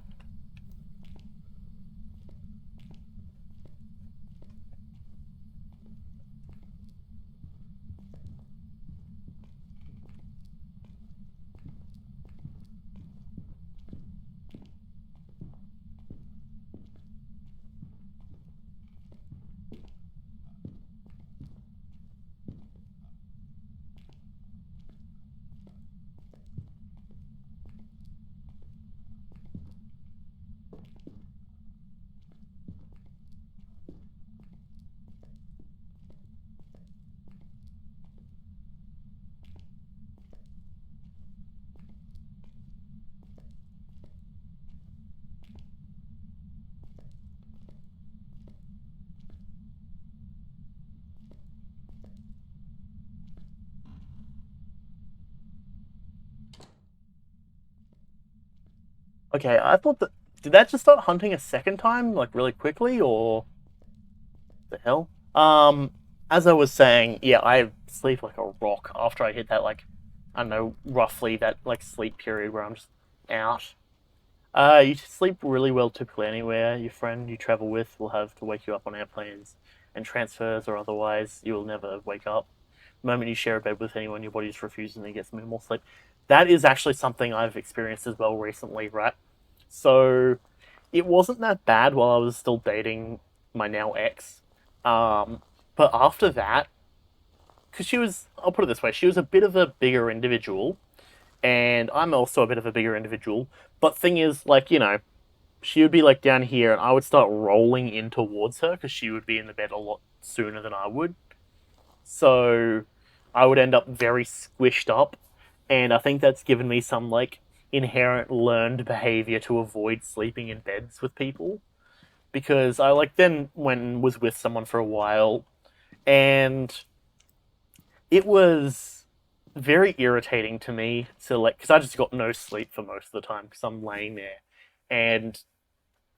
okay, I thought that did that just start hunting a second time like really quickly or the hell? As I was saying, yeah, I sleep like a rock after I hit that like I don't know roughly that like sleep period where I'm just out. You sleep really well typically anywhere. Your friend you travel with will have to wake you up on airplanes and transfers or otherwise you will never wake up. The moment you share a bed with anyone, your body just refuses and you get some more sleep. That is actually something I've experienced as well recently, right? So it wasn't that bad while I was still dating my now ex. Um, but after that, because I'll put it this way, she was a bit of a bigger individual, and I'm also a bit of a bigger individual. But thing is, like, she would be like down here, and I would start rolling in towards her because she would be in the bed a lot sooner than I would. So I would end up very squished up, and I think that's given me some like inherent learned behavior to avoid sleeping in beds with people because I like then when was with someone for a while and it was very irritating to me to like because I just got no sleep for most of the time because I'm laying there and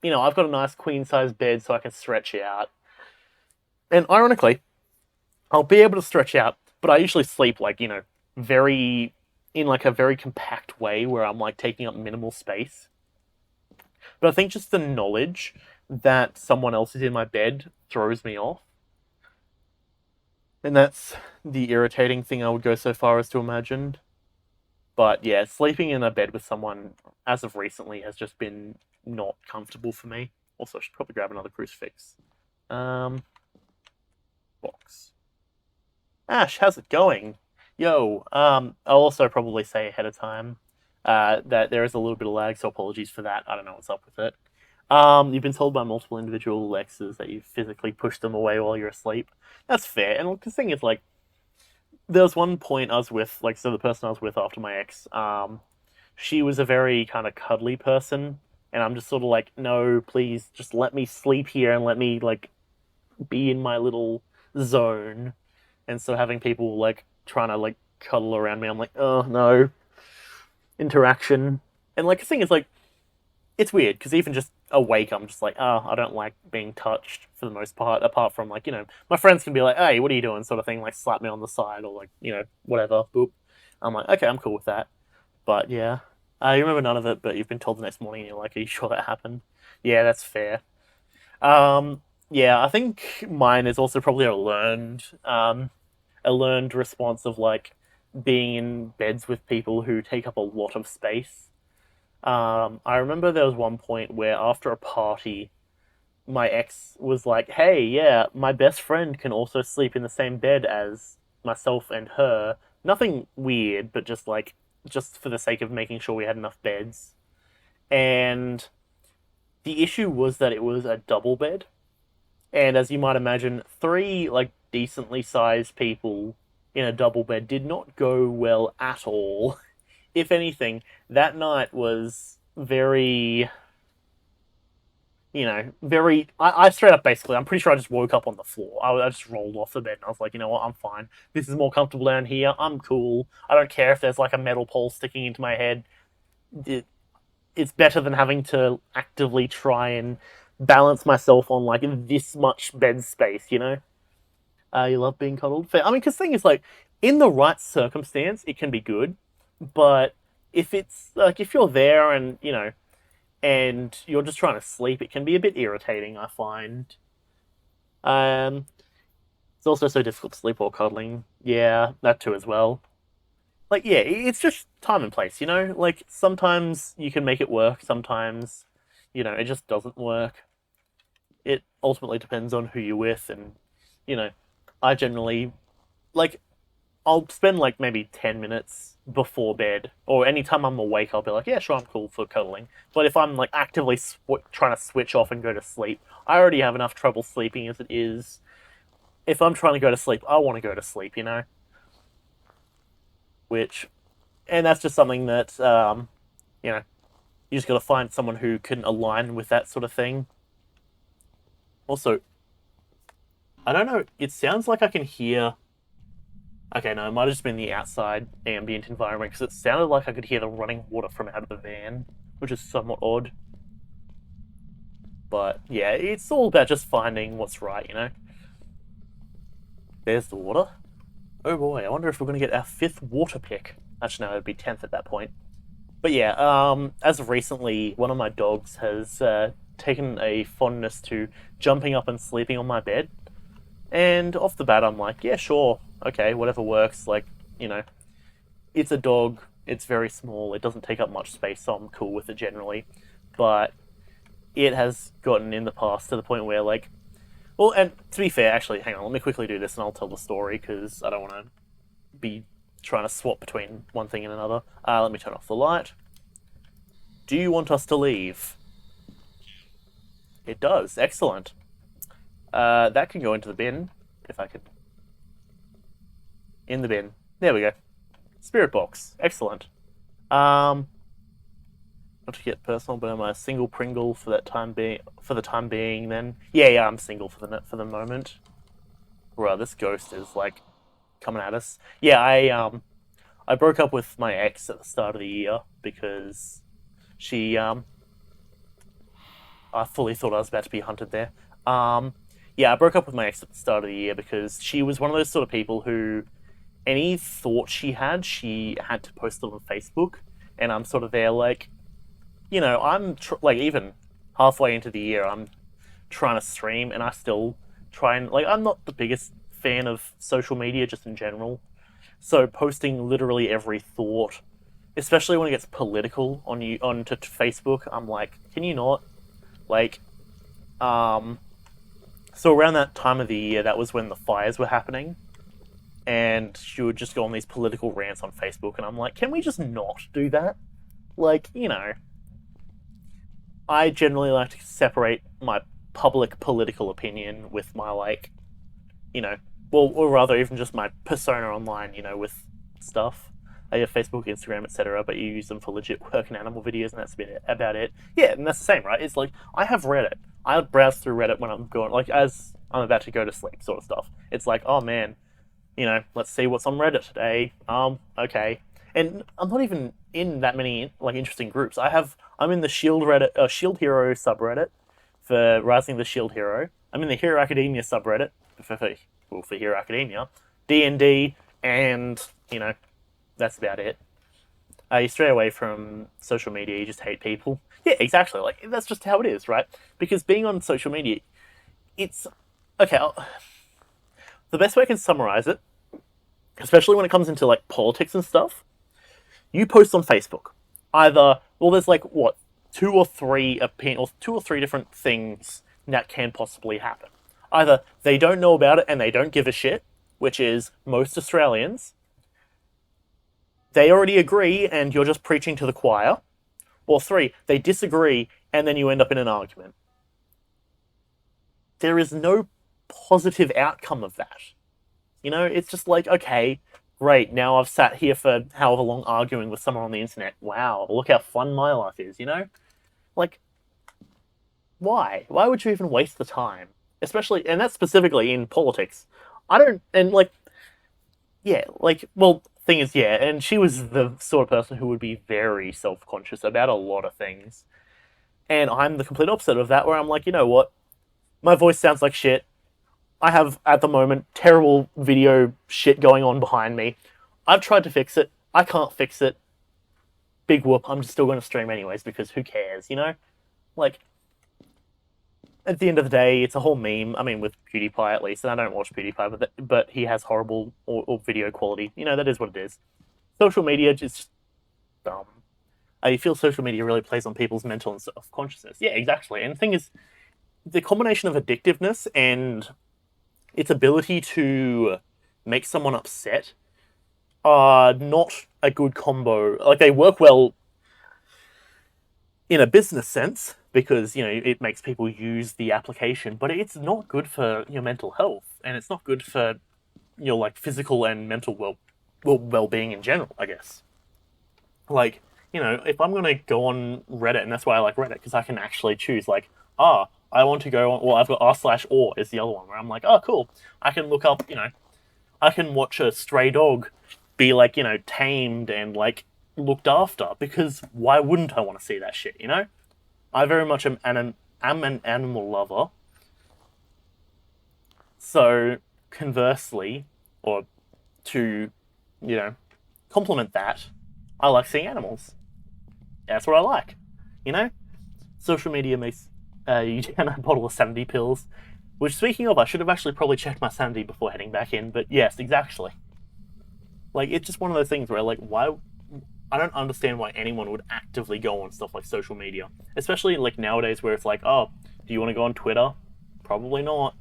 I've got a nice queen size bed so I can stretch out and ironically I'll be able to stretch out but I usually sleep like very in like a very compact way where I'm like taking up minimal space but I think just the knowledge that someone else is in my bed throws me off. And that's the irritating thing I would go so far as to imagine. But yeah, sleeping in a bed with someone as of recently has just been not comfortable for me. Also, I should probably grab another crucifix. Um, box. Ash, how's it going? Yo, I'll also probably say ahead of time that there is a little bit of lag, so apologies for that. I don't know what's up with it. You've been told by multiple individual exes that you physically pushed them away while you're asleep. That's fair. And the thing is, like, there was one point I was with, like, so the person I was with after my ex, she was a very kind of cuddly person, and I'm just sort of like, no, please, just let me sleep here and let me, like, be in my little zone. And so having people, like, trying to, like, cuddle around me, I'm like, oh, no. Interaction. And, like, the thing is, like, it's weird, because even just awake, I'm just like, oh, I don't like being touched for the most part, apart from, like, my friends can be like, hey, what are you doing, sort of thing, like, slap me on the side, or, like, whatever, boop. I'm like, okay, I'm cool with that. But, yeah. You remember none of it, but you've been told the next morning, and you're like, are you sure that happened? Yeah, that's fair. Um, yeah, I think mine is also probably a learned response of, like, being in beds with people who take up a lot of space. I remember there was one point where after a party, my ex was like, "Hey, yeah, my best friend can also sleep in the same bed as myself and her. Nothing weird, but just for the sake of making sure we had enough beds." And the issue was that it was a double bed, and as you might imagine, three like decently sized people in a double bed did not go well at all. If anything, that night was very, very. I straight up basically, I'm pretty sure I just woke up on the floor. I just rolled off the bed and I was like, you know what, I'm fine. This is more comfortable down here. I'm cool. I don't care if there's like a metal pole sticking into my head. It, it's better than having to actively try and balance myself on like this much bed space. You love being cuddled. I mean, because the thing is, like, in the right circumstance, it can be good, but if it's like if you're there and and you're just trying to sleep, it can be a bit irritating. I find. Um, it's also so difficult to sleep while cuddling. Yeah, that too as well. Like, yeah, it's just time and place. Like sometimes you can make it work. Sometimes, it just doesn't work. It ultimately depends on who you're with, and you know, I generally like I'll spend like maybe 10 minutes before bed, or anytime I'm awake, I'll be like, yeah, sure, I'm cool for cuddling. But if I'm like actively trying to switch off and go to sleep, I already have enough trouble sleeping as it is. If I'm trying to go to sleep, I want to go to sleep. Which, and that's just something that, you know, you just got to find someone who can align with that sort of thing. Also, I don't know, it sounds like I can hear. Okay, no, it might have just been the outside ambient environment because it sounded like I could hear the running water from out of the van, which is somewhat odd. But yeah, it's all about just finding what's right. There's the water. Oh boy, I wonder if we're going to get our fifth water pick. Actually, no, it'd be 10th at that point. But yeah, as of recently, one of my dogs has taken a fondness to jumping up and sleeping on my bed. And off the bat, I'm like, yeah, sure, okay, whatever works. Like, it's a dog, it's very small, it doesn't take up much space, so I'm cool with it generally. But it has gotten in the past to the point where, like, well, and to be fair, actually, hang on, let me quickly do this and I'll tell the story because I don't want to be trying to swap between one thing and another. Let me turn off the light. Do you want us to leave? It does, excellent. That can go into the bin, if I could. In the bin. There we go. Spirit box. Excellent. Not to get personal, but am I a single Pringle for that time being? For the time being, then. Yeah, I'm single for the moment. Bro, this ghost is like coming at us. Yeah, I broke up with my ex at the start of the year because she I fully thought I was about to be hunted there. Yeah, I broke up with my ex at the start of the year because she was one of those sort of people who any thought she had to post it on Facebook, and I'm sort of there like, I'm like even halfway into the year, I'm trying to stream, and I still try and like. I'm not the biggest fan of social media just in general, so posting literally every thought, especially when it gets political onto Facebook, I'm like, can you not? Like, so around that time of the year, that was when the fires were happening, and she would just go on these political rants on Facebook, and I'm like, can we just not do that? Like, I generally like to separate my public political opinion with my well, or rather even just my persona online, with stuff. I have Facebook, Instagram, etc., but you use them for legit work and animal videos, and that's about it. Yeah, and that's the same, right? It's like, I have Reddit. I browse through Reddit when I'm going, like, as I'm about to go to sleep, sort of stuff. It's like, oh man, let's see what's on Reddit today. Okay. And I'm not even in that many, like, interesting groups. I'm in the Shield Hero subreddit for Rising the Shield Hero. I'm in the Hero Academia subreddit for Hero Academia, D&D, and that's about it. You stray away from social media. You just hate people. Yeah, exactly. Like, that's just how it is, right? Because being on social media, it's okay. The best way I can summarize it, especially when it comes into like politics and stuff, you post on Facebook. There's like what, two or three different things that can possibly happen. Either they don't know about it and they don't give a shit, which is most Australians. They already agree and you're just preaching to the choir. Or three, they disagree and then you end up in an argument. There is no positive outcome of that. It's just like, okay, great, now I've sat here for however long arguing with someone on the internet. Wow, look how fun my life is, Like, why? Why would you even waste the time? Especially, and that's specifically in politics. Thing is, yeah, and she was the sort of person who would be very self-conscious about a lot of things. And I'm the complete opposite of that, where I'm like, you know what? My voice sounds like shit. I have, at the moment, terrible video shit going on behind me. I've tried to fix it. I can't fix it. Big whoop. I'm just still going to stream anyways, because who cares, Like, at the end of the day, it's a whole meme. I mean, with PewDiePie at least, and I don't watch PewDiePie, but he has horrible or video quality. That is what it is. Social media is just dumb. I feel social media really plays on people's mental and self-consciousness. Yeah, exactly. And the thing is, the combination of addictiveness and its ability to make someone upset are not a good combo. Like, they work well in a business sense, because, it makes people use the application, but it's not good for your mental health, and it's not good for your, like, physical and mental well-being in general, I guess. Like, if I'm going to go on Reddit, and that's why I like Reddit, because I can actually choose, like, I want to go on, well, I've got r/or is the other one, where I'm like, oh, cool, I can look up, I can watch a stray dog be, like, tamed and, like, looked after, because why wouldn't I want to see that shit, I very much am an animal lover. So, conversely, or to, complement that, I like seeing animals. That's what I like. Social media makes you down a bottle of sanity pills. Which, speaking of, I should have actually probably checked my sanity before heading back in, but yes, exactly. Like, it's just one of those things where, like, why... I don't understand why anyone would actively go on stuff like social media. Especially, like, nowadays where it's like, oh, do you want to go on Twitter? Probably not.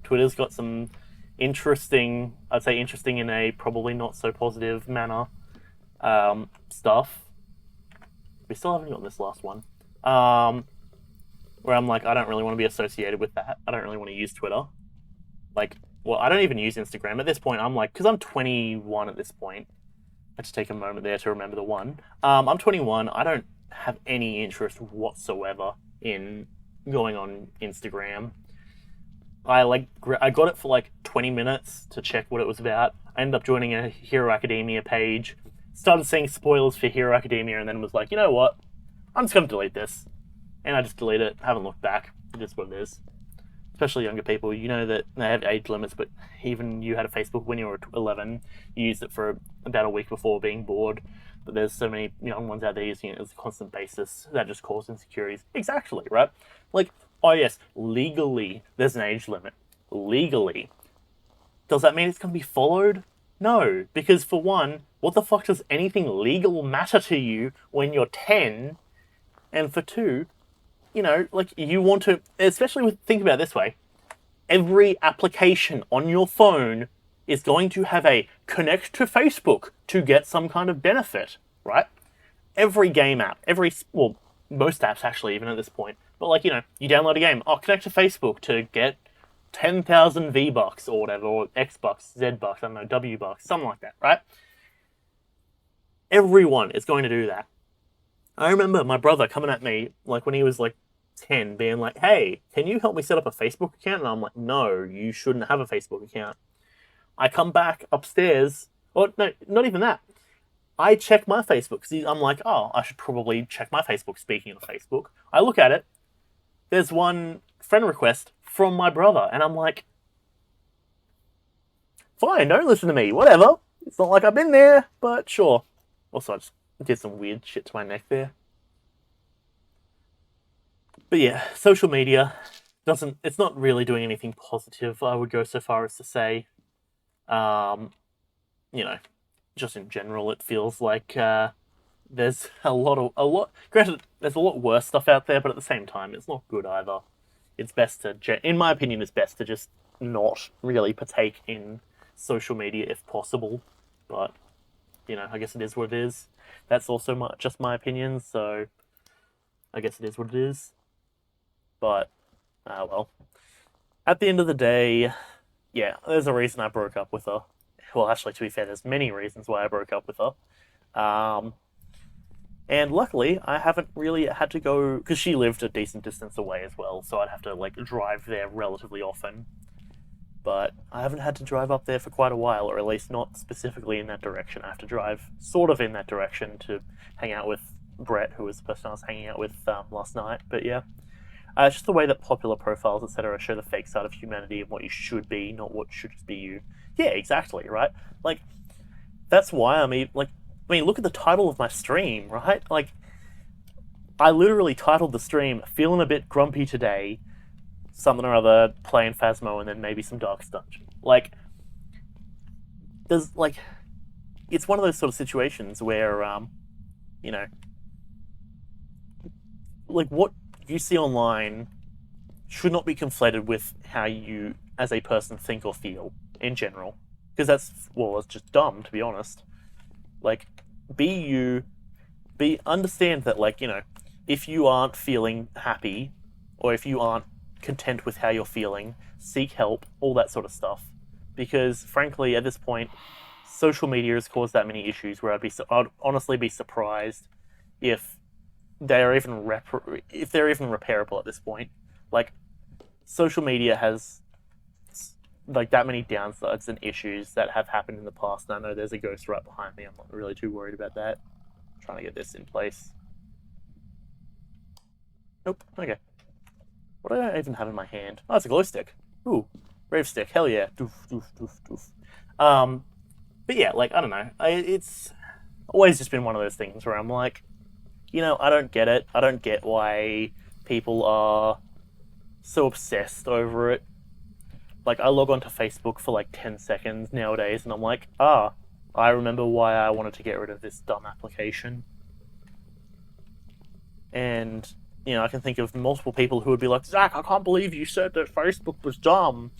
Twitter's got some interesting, I'd say interesting in a probably not so positive manner, stuff. We still haven't got this last one. Where I'm like, I don't really want to be associated with that. I don't really want to use Twitter. Like, well, I don't even use Instagram. At this point, I'm like, because I'm 21 at this point. I had to take a moment there to remember the one. I'm 21. I don't have any interest whatsoever in going on Instagram. I got it for like 20 minutes to check what it was about. I ended up joining a Hero Academia page, started seeing spoilers for Hero Academia, and then was like, you know what? I'm just going to delete this. And I just delete it. Haven't looked back. It is what it is. Especially younger people, that they have age limits, but even you had a Facebook when you were 11, you used it for about a week before being bored. But there's so many young ones out there using it as a constant basis that just causes insecurities. Exactly, right? Like, Oh yes, legally, there's an age limit. Legally. Does that mean it's going to be followed? No, because for one, what the fuck does anything legal matter to you when you're 10? And for two, like you want to, especially think about it this way, every application on your phone is going to have a connect to Facebook to get some kind of benefit, right? Every game app, well, most apps actually, even at this point, but like, you download a game, connect to Facebook to get 10,000 V-Bucks or whatever, or X-Bucks, Z-Bucks, I don't know, W-Bucks, something like that, right? Everyone is going to do that. I remember my brother coming at me, like, when he was, like, 10, being like, hey, can you help me set up a Facebook account? And I'm like, no, you shouldn't have a Facebook account. I come back upstairs, or no, not even that. I check my Facebook, because I'm like, oh, I should probably check my Facebook, speaking of Facebook. I look at it, there's one friend request from my brother, and I'm like, fine, don't listen to me, whatever. It's not like I've been there, but sure. Also, I just did some weird shit to my neck there. But yeah, social media it's not really doing anything positive, I would go so far as to say. Just in general, it feels like there's a lot. Granted, there's a lot worse stuff out there, but at the same time, it's not good either. It's best to, in my opinion, it's best to just not really partake in social media if possible. But I guess it is what it is. That's also just my opinion, so I guess it is what it is. But well, at the end of the day, yeah, there's a reason I broke up with her. Well, actually, to be fair, there's many reasons why I broke up with her. And luckily, I haven't really had to go, because she lived a decent distance away as well, so I'd have to, like, drive there relatively often. But I haven't had to drive up there for quite a while, or at least not specifically in that direction. I have to drive sort of in that direction to hang out with Brett, who was the person I was hanging out with last night. But yeah, it's just the way that popular profiles, etc., show the fake side of humanity and what you should be, not what should just be you. Yeah, exactly, right? Like, that's why look at the title of my stream, right? Like, I literally titled the stream, feeling a bit grumpy today, something or other, playing Phasmo, and then maybe some Darkest Dungeon. Like, there's, like, it's one of those sort of situations where, like, what you see online should not be conflated with how you, as a person, think or feel, in general. Because it's just dumb, to be honest. Like, understand that, like, if you aren't feeling happy, or if you aren't content with how you're feeling, seek help, all that sort of stuff. Because, frankly, at this point, social media has caused that many issues where I'd honestly be surprised if they're even repairable at this point. Like, social media has like that many downsides and issues that have happened in the past. And I know there's a ghost right behind me. I'm not really too worried about that. I'm trying to get this in place. Nope. Okay. What do I even have in my hand? Oh, it's a glow stick. Ooh, rave stick. Hell yeah. Doof, doof, doof, doof. But yeah, like, I don't know. It's always just been one of those things where I'm like, I don't get it. I don't get why people are so obsessed over it. Like, I log onto Facebook for like 10 seconds nowadays, and I'm like, I remember why I wanted to get rid of this dumb application. And, I can think of multiple people who would be like, Zach, I can't believe you said that Facebook was dumb.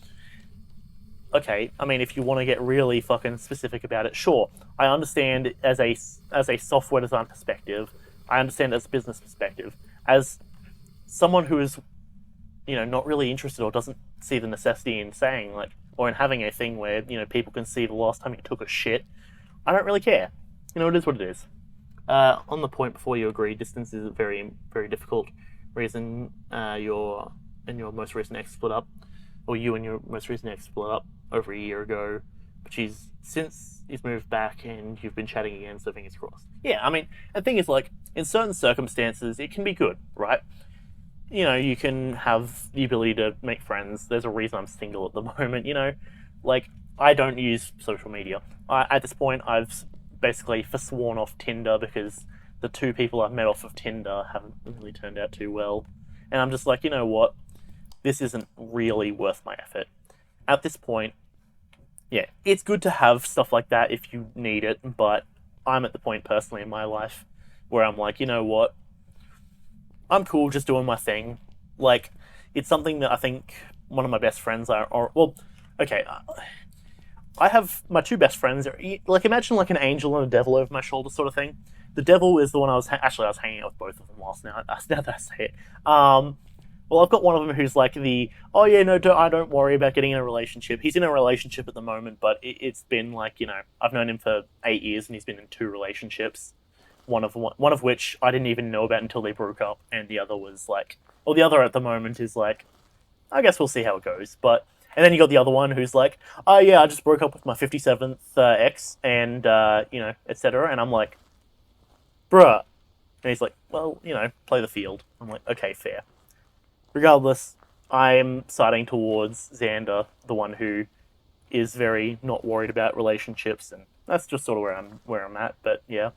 Okay, I mean, if you want to get really fucking specific about it, sure. I understand as a software design perspective. I understand as a business perspective. As someone who is, not really interested or doesn't see the necessity in saying, like, or in having a thing where, people can see the last time you took a shit, I don't really care. It is what it is. On the point before you agree, distance is a very, very difficult reason you and your most recent ex split up over a year ago, but since you've moved back and you've been chatting again, so fingers crossed. Yeah, I mean, the thing is, like, in certain circumstances, it can be good, right? You can have the ability to make friends. There's a reason I'm single at the moment, Like, I don't use social media. At this point, I've basically forsworn off Tinder because the two people I've met off of Tinder haven't really turned out too well. And I'm just like, you know what? this isn't really worth my effort. At this point, yeah, it's good to have stuff like that if you need it, but I'm at the point personally in my life where I'm like, you know what? I'm cool just doing my thing. Like, it's something that I think one of my best friends are, or well, okay, I have my two best friends. Like, imagine like an angel and a devil over my shoulder, sort of thing. The devil is the one I was hanging out with both of them last night. Now that I say it, well, I've got one of them who's like oh yeah, no, I don't worry about getting in a relationship. He's in a relationship at the moment, but it's been like, I've known him for 8 years and he's been in two relationships. One of which I didn't even know about until they broke up, and the other was like, well, the other at the moment is like, I guess we'll see how it goes. But and then you got the other one who's like, oh yeah, I just broke up with my 57th ex, and etc. And I'm like, bruh. And he's like, well, play the field. I'm like, okay, fair. Regardless, I'm siding towards Xander, the one who is very not worried about relationships, and that's just sort of where I'm at. But yeah,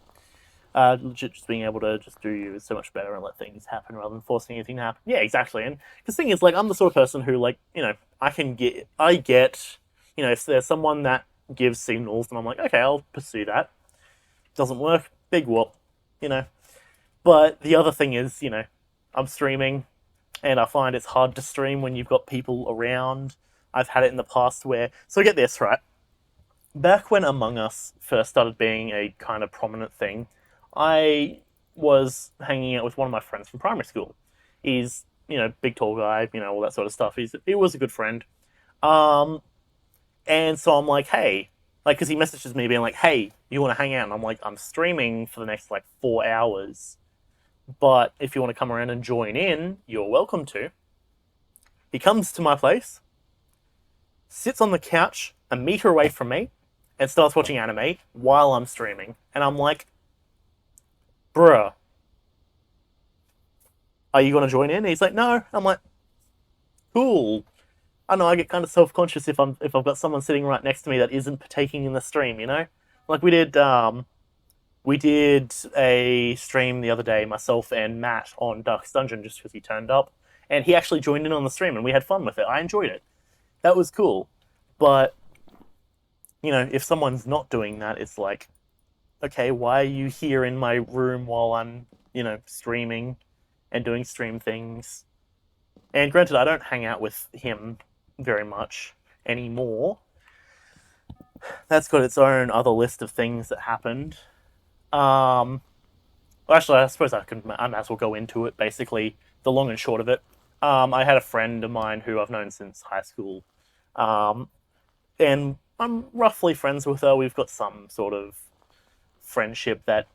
legit, just being able to just do you is so much better and let things happen rather than forcing anything to happen. Yeah, exactly. And the thing is, like, I'm the sort of person who, like, I get, if there's someone that gives signals, and I'm like, okay, I'll pursue that. Doesn't work, big whoop, you know. But the other thing is, I'm streaming, and I find it's hard to stream when you've got people around. I've had it in the past where, so get this, right? Back when Among Us first started being a kind of prominent thing, I was hanging out with one of my friends from primary school. He's, big tall guy, all that sort of stuff. He was a good friend. And so I'm like, hey, like, because he messages me being like, hey, you want to hang out? And I'm like, I'm streaming for the next, like, 4 hours. But if you want to come around and join in, you're welcome to. He comes to my place, sits on the couch a meter away from me, and starts watching anime while I'm streaming. And I'm like, bruh, are you going to join in? And he's like, no. I'm like, cool. I know, I get kind of self-conscious if I've got someone sitting right next to me that isn't partaking in the stream, Like we did a stream the other day, myself and Matt, on Darkest Dungeon, just because he turned up. And he actually joined in on the stream, and we had fun with it. I enjoyed it. That was cool. But, if someone's not doing that, it's like, okay, why are you here in my room while I'm, streaming and doing stream things? And granted, I don't hang out with him very much anymore. That's got its own other list of things that happened. Well, actually, I suppose I might as well go into it. Basically, the long and short of it, I had a friend of mine who I've known since high school, and I'm roughly friends with her. We've got some sort of friendship that,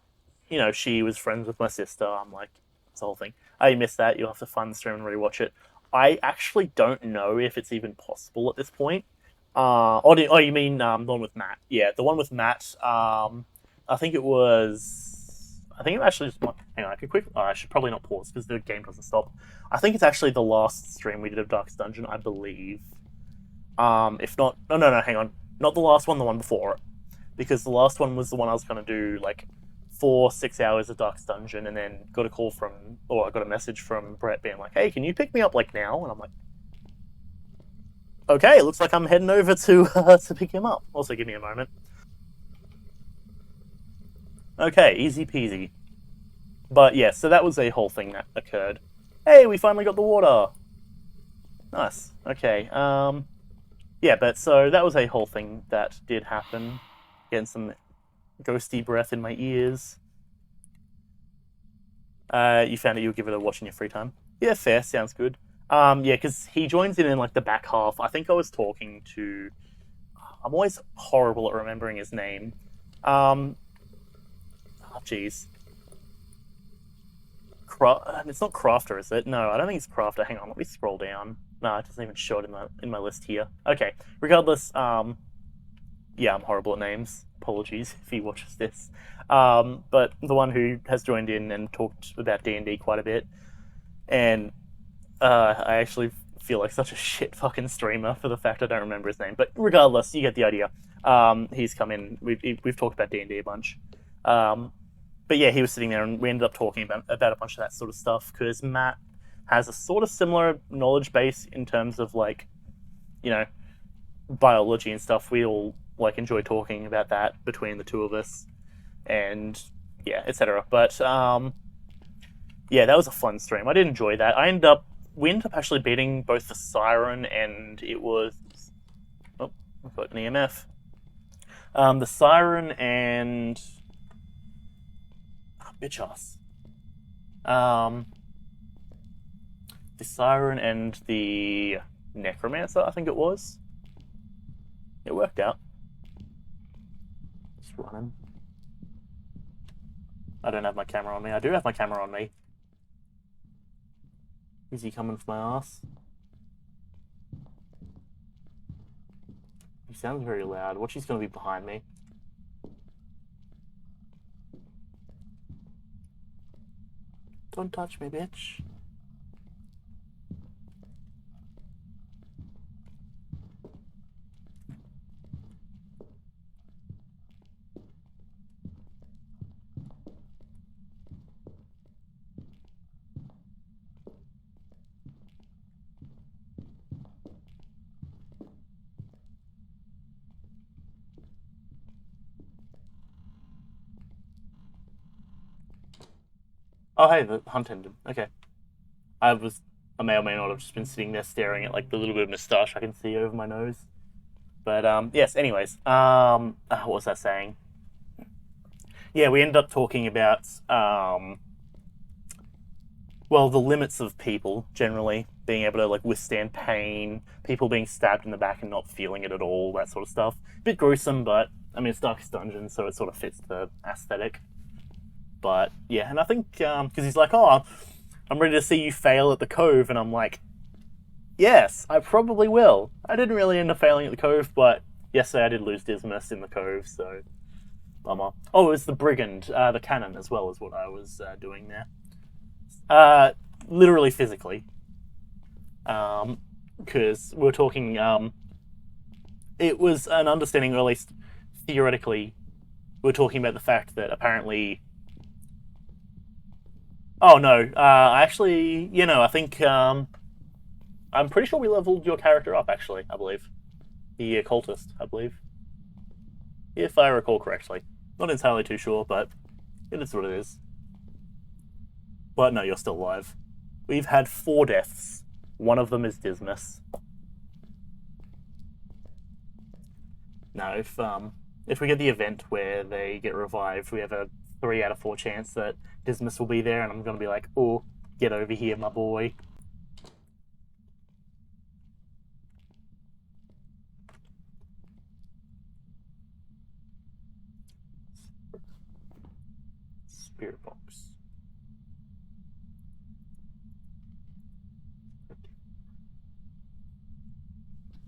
she was friends with my sister. I'm like, it's the whole thing. I missed that. You'll have to find the stream and rewatch it. I actually don't know if it's even possible at this point. You mean the one with Matt? Yeah, the one with Matt. I think it actually just. Hang on, I should probably not pause because the game doesn't stop. I think it's actually the last stream we did of Darkest Dungeon, I believe. If not, no, hang on, not the last one, the one before it, because the last one was the one I was going to do like 4-6 hours of Darkest Dungeon, and then I got a message from Brett being like, "Hey, can you pick me up like now?" And I'm like, "Okay, looks like I'm heading over to pick him up." Also, give me a moment. Okay, easy peasy. But yeah, so that was a whole thing that occurred. Hey, we finally got the water. Nice. Okay. Yeah, but so that was a whole thing that did happen. Getting some ghosty breath in my ears. You found out you would give it a watch in your free time. Yeah, fair. Sounds good. Yeah, because he joins in like the back half. I think I was talking to. I'm always horrible at remembering his name. Oh, jeez. It's not Crafter, is it? No, I don't think it's Crafter. Hang on, let me scroll down. No, it doesn't even show it in my list here. Okay. Regardless, yeah, I'm horrible at names. Apologies if he watches this. But the one who has joined in and talked about D&D quite a bit, and I actually feel like such a shit fucking streamer for the fact I don't remember his name. But regardless, you get the idea. He's come in. We've talked about D&D a bunch. But yeah, he was sitting there, and we ended up talking about a bunch of that sort of stuff because Matt has a sort of similar knowledge base in terms of like, you know, biology and stuff. We all like enjoy talking about that between the two of us, and yeah, etc. But yeah, that was a fun stream. I did enjoy that. We ended up actually beating both the Siren and it was I've got an EMF. The Siren and bitch ass. The Siren and the Necromancer, I think it was. It worked out. Just running. I don't have my camera on me. I do have my camera on me. Is he coming for my ass? He sounds very loud. Watch, he's going to be behind me. Don't touch me, bitch. Oh, hey, the hunt ended. Okay. I may or may not have just been sitting there staring at like the little bit of moustache I can see over my nose. But yes, anyways, what was I saying? Yeah, we ended up talking about well, the limits of people generally being able to like withstand pain, people being stabbed in the back and not feeling it at all, that sort of stuff. A bit gruesome, but I mean it's Darkest Dungeon, so it sort of fits the aesthetic. But yeah, and I think because he's like, oh, I'm ready to see you fail at the Cove, and I'm like, yes, I probably will. I didn't really end up failing at the Cove, but yesterday I did lose Dismas in the Cove, so bummer. Oh, it was the Brigand, the Cannon as well as what I was doing there. Literally physically. Because we were talking, it was an understanding, or at least theoretically, we were talking about the fact that apparently. Oh no, actually, I think I'm pretty sure we leveled your character up. Actually, I believe the occultist. I believe, if I recall correctly. Not entirely too sure, but it is what it is. But no, you're still alive. We've had 4 deaths. One of them is Dismas. Now, if we get the event where they get revived, we have a 3 out of 4 chance that Dismas will be there, and I'm going to be like, oh, get over here, my boy. Spirit box.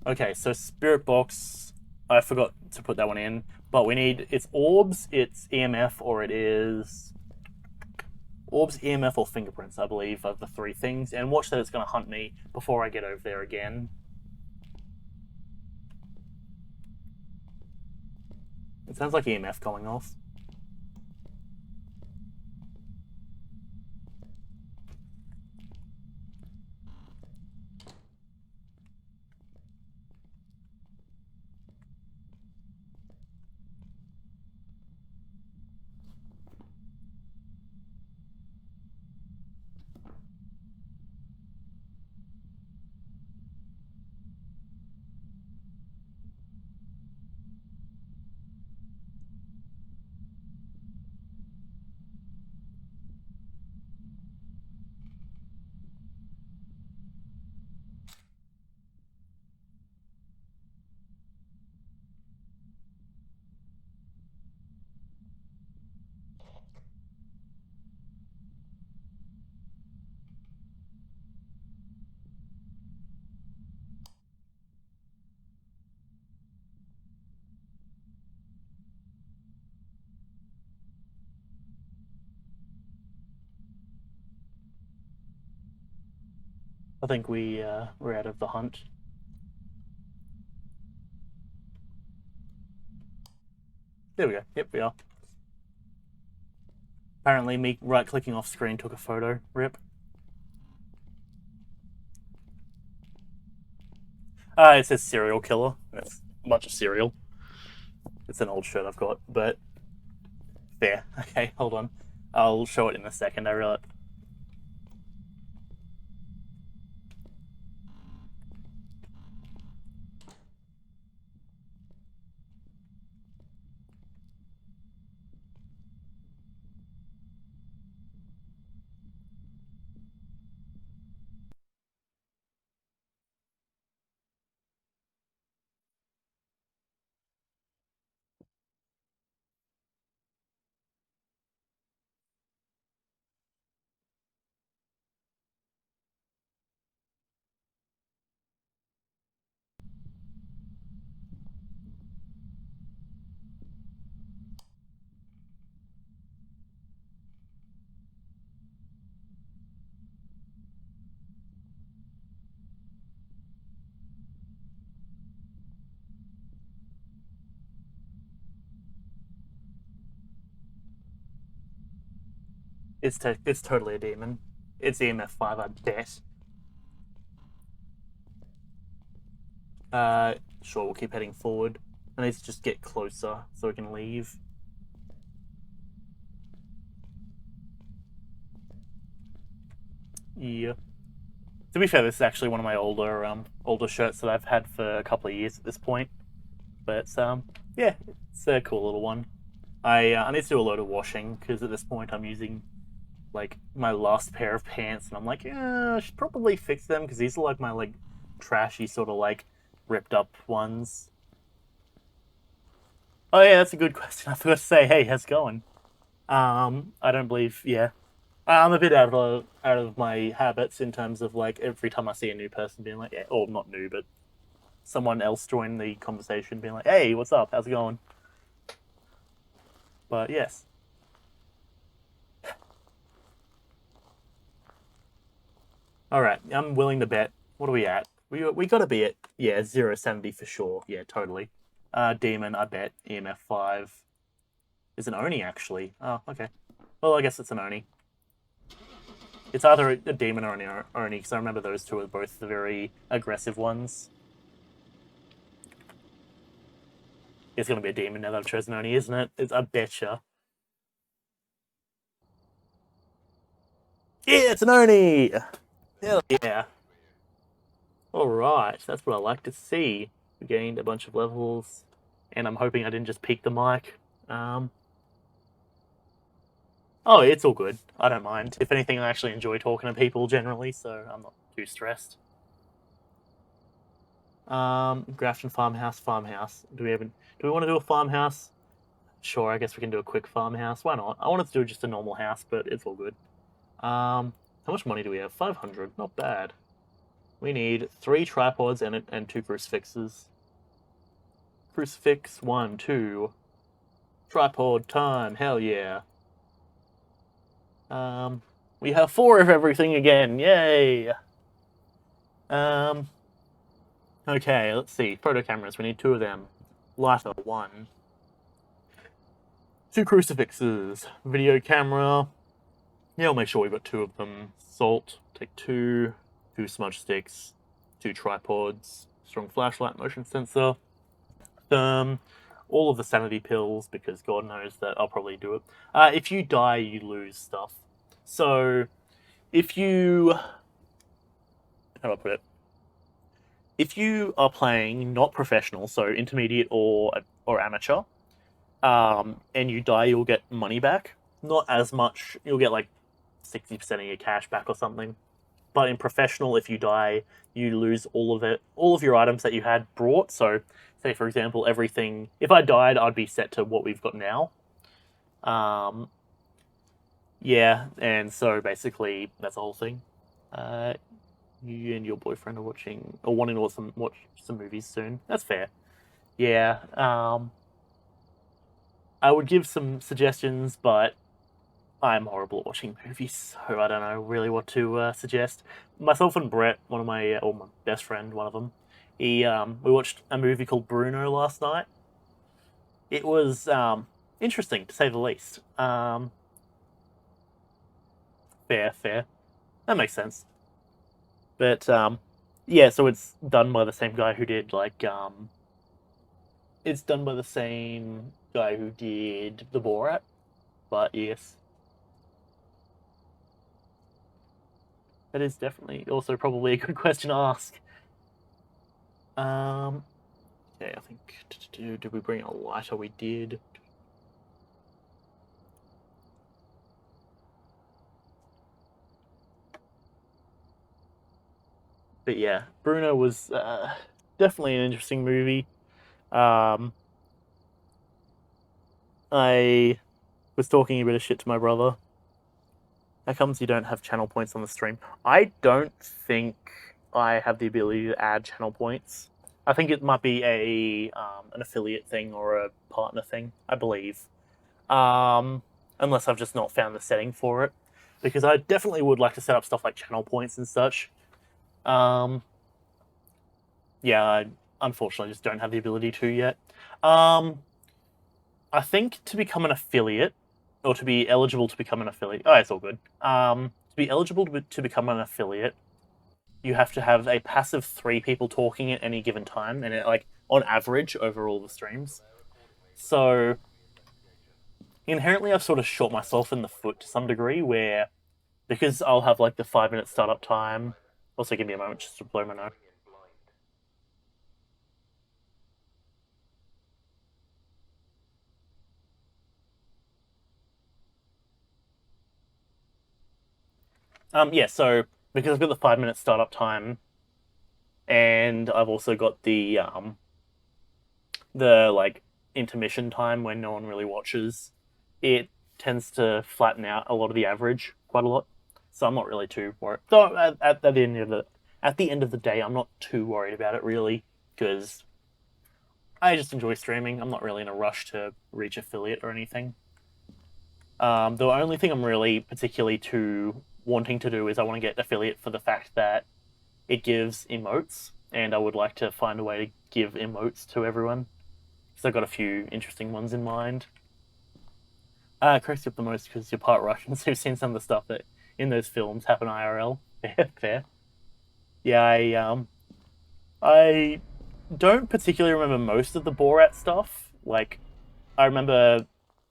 Okay, so Spirit box, I forgot to put that one in, but we need, it's orbs, it's EMF, or it is orbs, EMF, or fingerprints, I believe, are the 3 things. And watch that it's going to hunt me before I get over there again. It sounds like EMF going off. I think we're out of the hunt. There we go. Yep, we are. Apparently, me right-clicking off screen took a photo. Rip. It says serial killer. That's a bunch of cereal. It's an old shirt I've got, but fair. Okay, hold on. I'll show it in a second. I realize. It's totally a demon. It's EMF 5, I bet. Sure, we'll keep heading forward. I need to just get closer so we can leave. Yeah. To be fair, this is actually one of my older shirts that I've had for a couple of years at this point. But yeah, it's a cool little one. I need to do a load of washing because at this point I'm using like my last pair of pants, and I'm like, yeah, I should probably fix them because these are like my like trashy sort of like ripped up ones. Oh yeah, that's a good question. I forgot to say, hey, how's it going? I don't believe, yeah, I'm a bit out of my habits in terms of like every time I see a new person being like, yeah, or not new, but someone else join the conversation, being like, hey, what's up? How's it going? But yes. All right, I'm willing to bet. What are we at? We got to be at, yeah, 070 for sure. Yeah, totally. Demon, I bet EMF 5 is an Oni actually. Oh, okay. Well, I guess it's an Oni. It's either a demon or an Oni because I remember those two are both the very aggressive ones. It's gonna be a demon now that I've chosen Oni, isn't it? I betcha. Yeah, it's an Oni. Hell yeah. All right, that's what I like to see. We gained a bunch of levels, and I'm hoping I didn't just peak the mic. Um, oh, it's all good. I don't mind. If anything, I actually enjoy talking to people generally, so I'm not too stressed. Grafton farmhouse. Do we want to do a farmhouse? Sure, I guess we can do a quick farmhouse. Why not? I wanted to do just a normal house, but it's all good. How much money do we have? 500. Not bad. We need 3 tripods and 2 crucifixes. Crucifix, 1, 2. Tripod time. Hell yeah. We have 4 of everything again. Yay. Um, okay, let's see. Photo cameras. We need 2 of them. Lighter, 1. 2 crucifixes. Video camera. Yeah, I'll make sure we've got 2 of them. Salt. Take 2. 2 smudge sticks. 2 tripods. Strong flashlight, motion sensor. All of the sanity pills because God knows that I'll probably do it. If you die, you lose stuff. So if you, how do I put it? If you are playing not professional, so intermediate or amateur, and you die, you'll get money back. Not as much. You'll get like 60% of your cash back or something. But in professional, if you die, you lose all of it, all of your items that you had brought. So, say for example, everything. If I died, I'd be set to what we've got now. Um, yeah, and so basically that's the whole thing. Uh, you and your boyfriend are watching or wanting to watch some movies soon. That's fair. Yeah. I would give some suggestions, but I'm horrible at watching movies, so I don't know really what to suggest. Myself and Brett, one of my or my best friend, one of them, we watched a movie called Bruno last night. It was interesting to say the least. Fair, that makes sense. But Yeah, so it's done by the same guy who did like it's done by the same guy who did the Borat, but yes. That is definitely also probably a good question to ask. Okay, I think did we bring a lighter? We did. But yeah, Bruno was definitely an interesting movie. Um, I was talking a bit of shit to my brother. How comes you don't have channel points on the stream? I don't think I have the ability to add channel points. I think it might be a an affiliate thing or a partner thing. I believe, unless I've just not found the setting for it, because I definitely would like to set up stuff like channel points and such. Um, yeah, I unfortunately just don't have the ability to yet. I think to become an affiliate, or to be eligible to become an affiliate, oh, it's all good. To be eligible to become an affiliate, you have to have a passive 3 people talking at any given time, and it, like on average over all the streams. So inherently, I've sort of shot myself in the foot to some degree, where because I'll have like the 5 minute startup time. Also, give me a moment just to blow my nose. Yeah, so because I've got the 5 minute startup time, and I've also got the like intermission time when no one really watches, it tends to flatten out a lot of the average quite a lot. So I'm not really too worried. So at the end of the day, I'm not too worried about it really, because I just enjoy streaming. I'm not really in a rush to reach affiliate or anything. The only thing I'm really particularly too wanting to do is I want to get affiliate for the fact that it gives emotes, and I would like to find a way to give emotes to everyone. So I've got a few interesting ones in mind. Cracks you up the most because you're part Russian, so you've seen some of the stuff that in those films happen IRL. Fair. Yeah, I don't particularly remember most of the Borat stuff. Like, I remember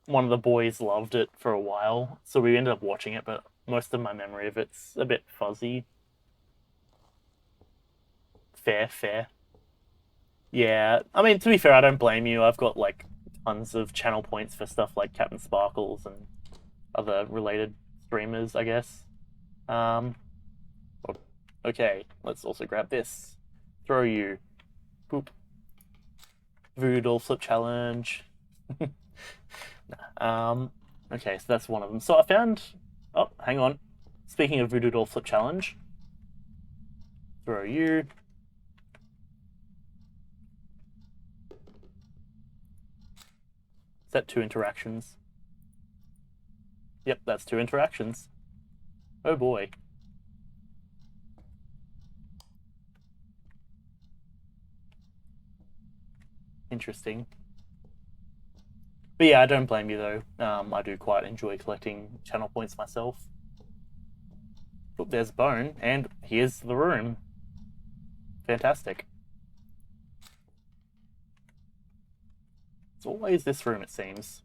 one of the boys loved it for a while, so we ended up watching it, but most of my memory of it's a bit fuzzy. Fair. Yeah, I mean, to be fair, I don't blame you. I've got like tons of channel points for stuff like Captain Sparkles and other related streamers, I guess. Um, okay, let's also grab this. Throw you. Boop. Voodoo doll flip challenge. um, okay, so that's one of them. So I found. Oh, hang on. Speaking of voodoo doll flip challenge, throw you. Is that 2 interactions? Yep, that's 2 interactions. Oh boy. Interesting. But yeah, I don't blame you though. I do quite enjoy collecting channel points myself. Look, there's Bone, and here's the room. Fantastic. It's always this room, it seems.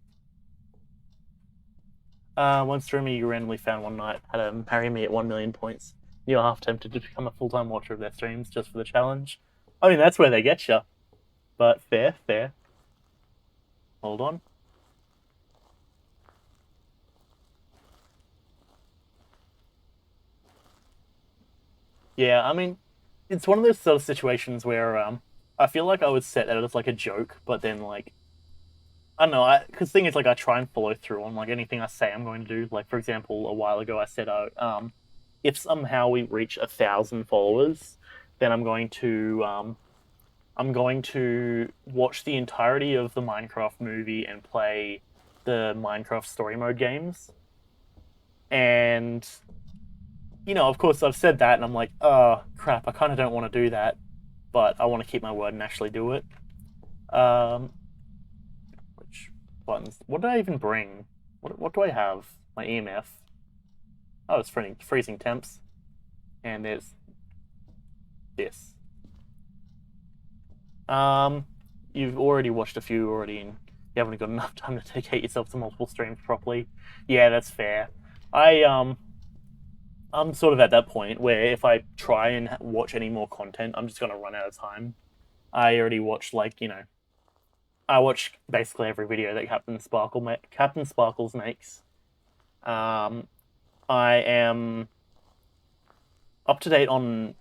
One streamer you randomly found one night had him marry me at 1 million points. You're half tempted to become a full-time watcher of their streams just for the challenge. I mean, that's where they get you. But fair. Hold on. Yeah, I mean, it's one of those sort of situations where I feel like I would set that as like a joke, but then like I don't know, because thing is like I try and follow through on like anything I say I'm going to do. Like for example, a while ago I said, if somehow we reach 1,000 followers, then I'm going to watch the entirety of the Minecraft movie and play the Minecraft story mode games. And of course, I've said that, and I'm like, oh crap, I kind of don't want to do that, but I want to keep my word and actually do it. Which buttons? What did I even bring? What do I have? My EMF. Oh, it's freezing temps, and there's this. You've already watched a few already, and you haven't got enough time to dedicate yourself to multiple streams properly. Yeah, that's fair. I'm sort of at that point where if I try and watch any more content, I'm just gonna run out of time. I already watched I watch basically every video that Captain Sparkles makes. I am up to date on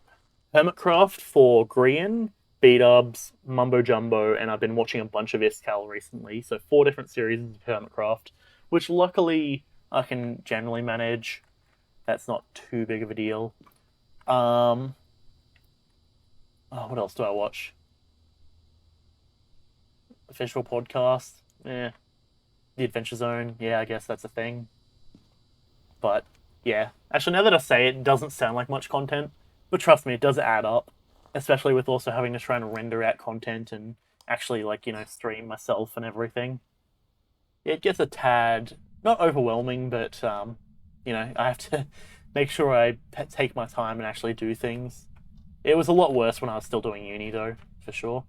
Hermitcraft for Grian, B-Dubs, Mumbo Jumbo, and I've been watching a bunch of Iscal recently, so 4 different series of Hermitcraft, which luckily I can generally manage. That's not too big of a deal. What else do I watch? Official podcast? Yeah. The Adventure Zone? Yeah, I guess that's a thing. But, yeah. Actually, now that I say it, it doesn't sound like much content, but trust me, it does add up. Especially with also having to try and render out content and actually, stream myself and everything. It gets a tad, not overwhelming, but, I have to make sure I take my time and actually do things. It was a lot worse when I was still doing uni, though, for sure.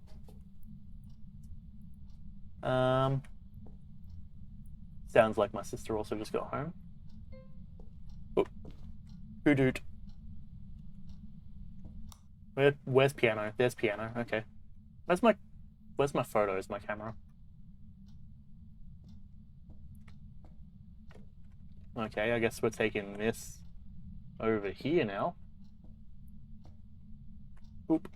Sounds like my sister also just got home. Oh, hoot. Where's piano? There's piano. Okay. Where's my photos? My camera. Okay, I guess we're taking this over here now. Oop.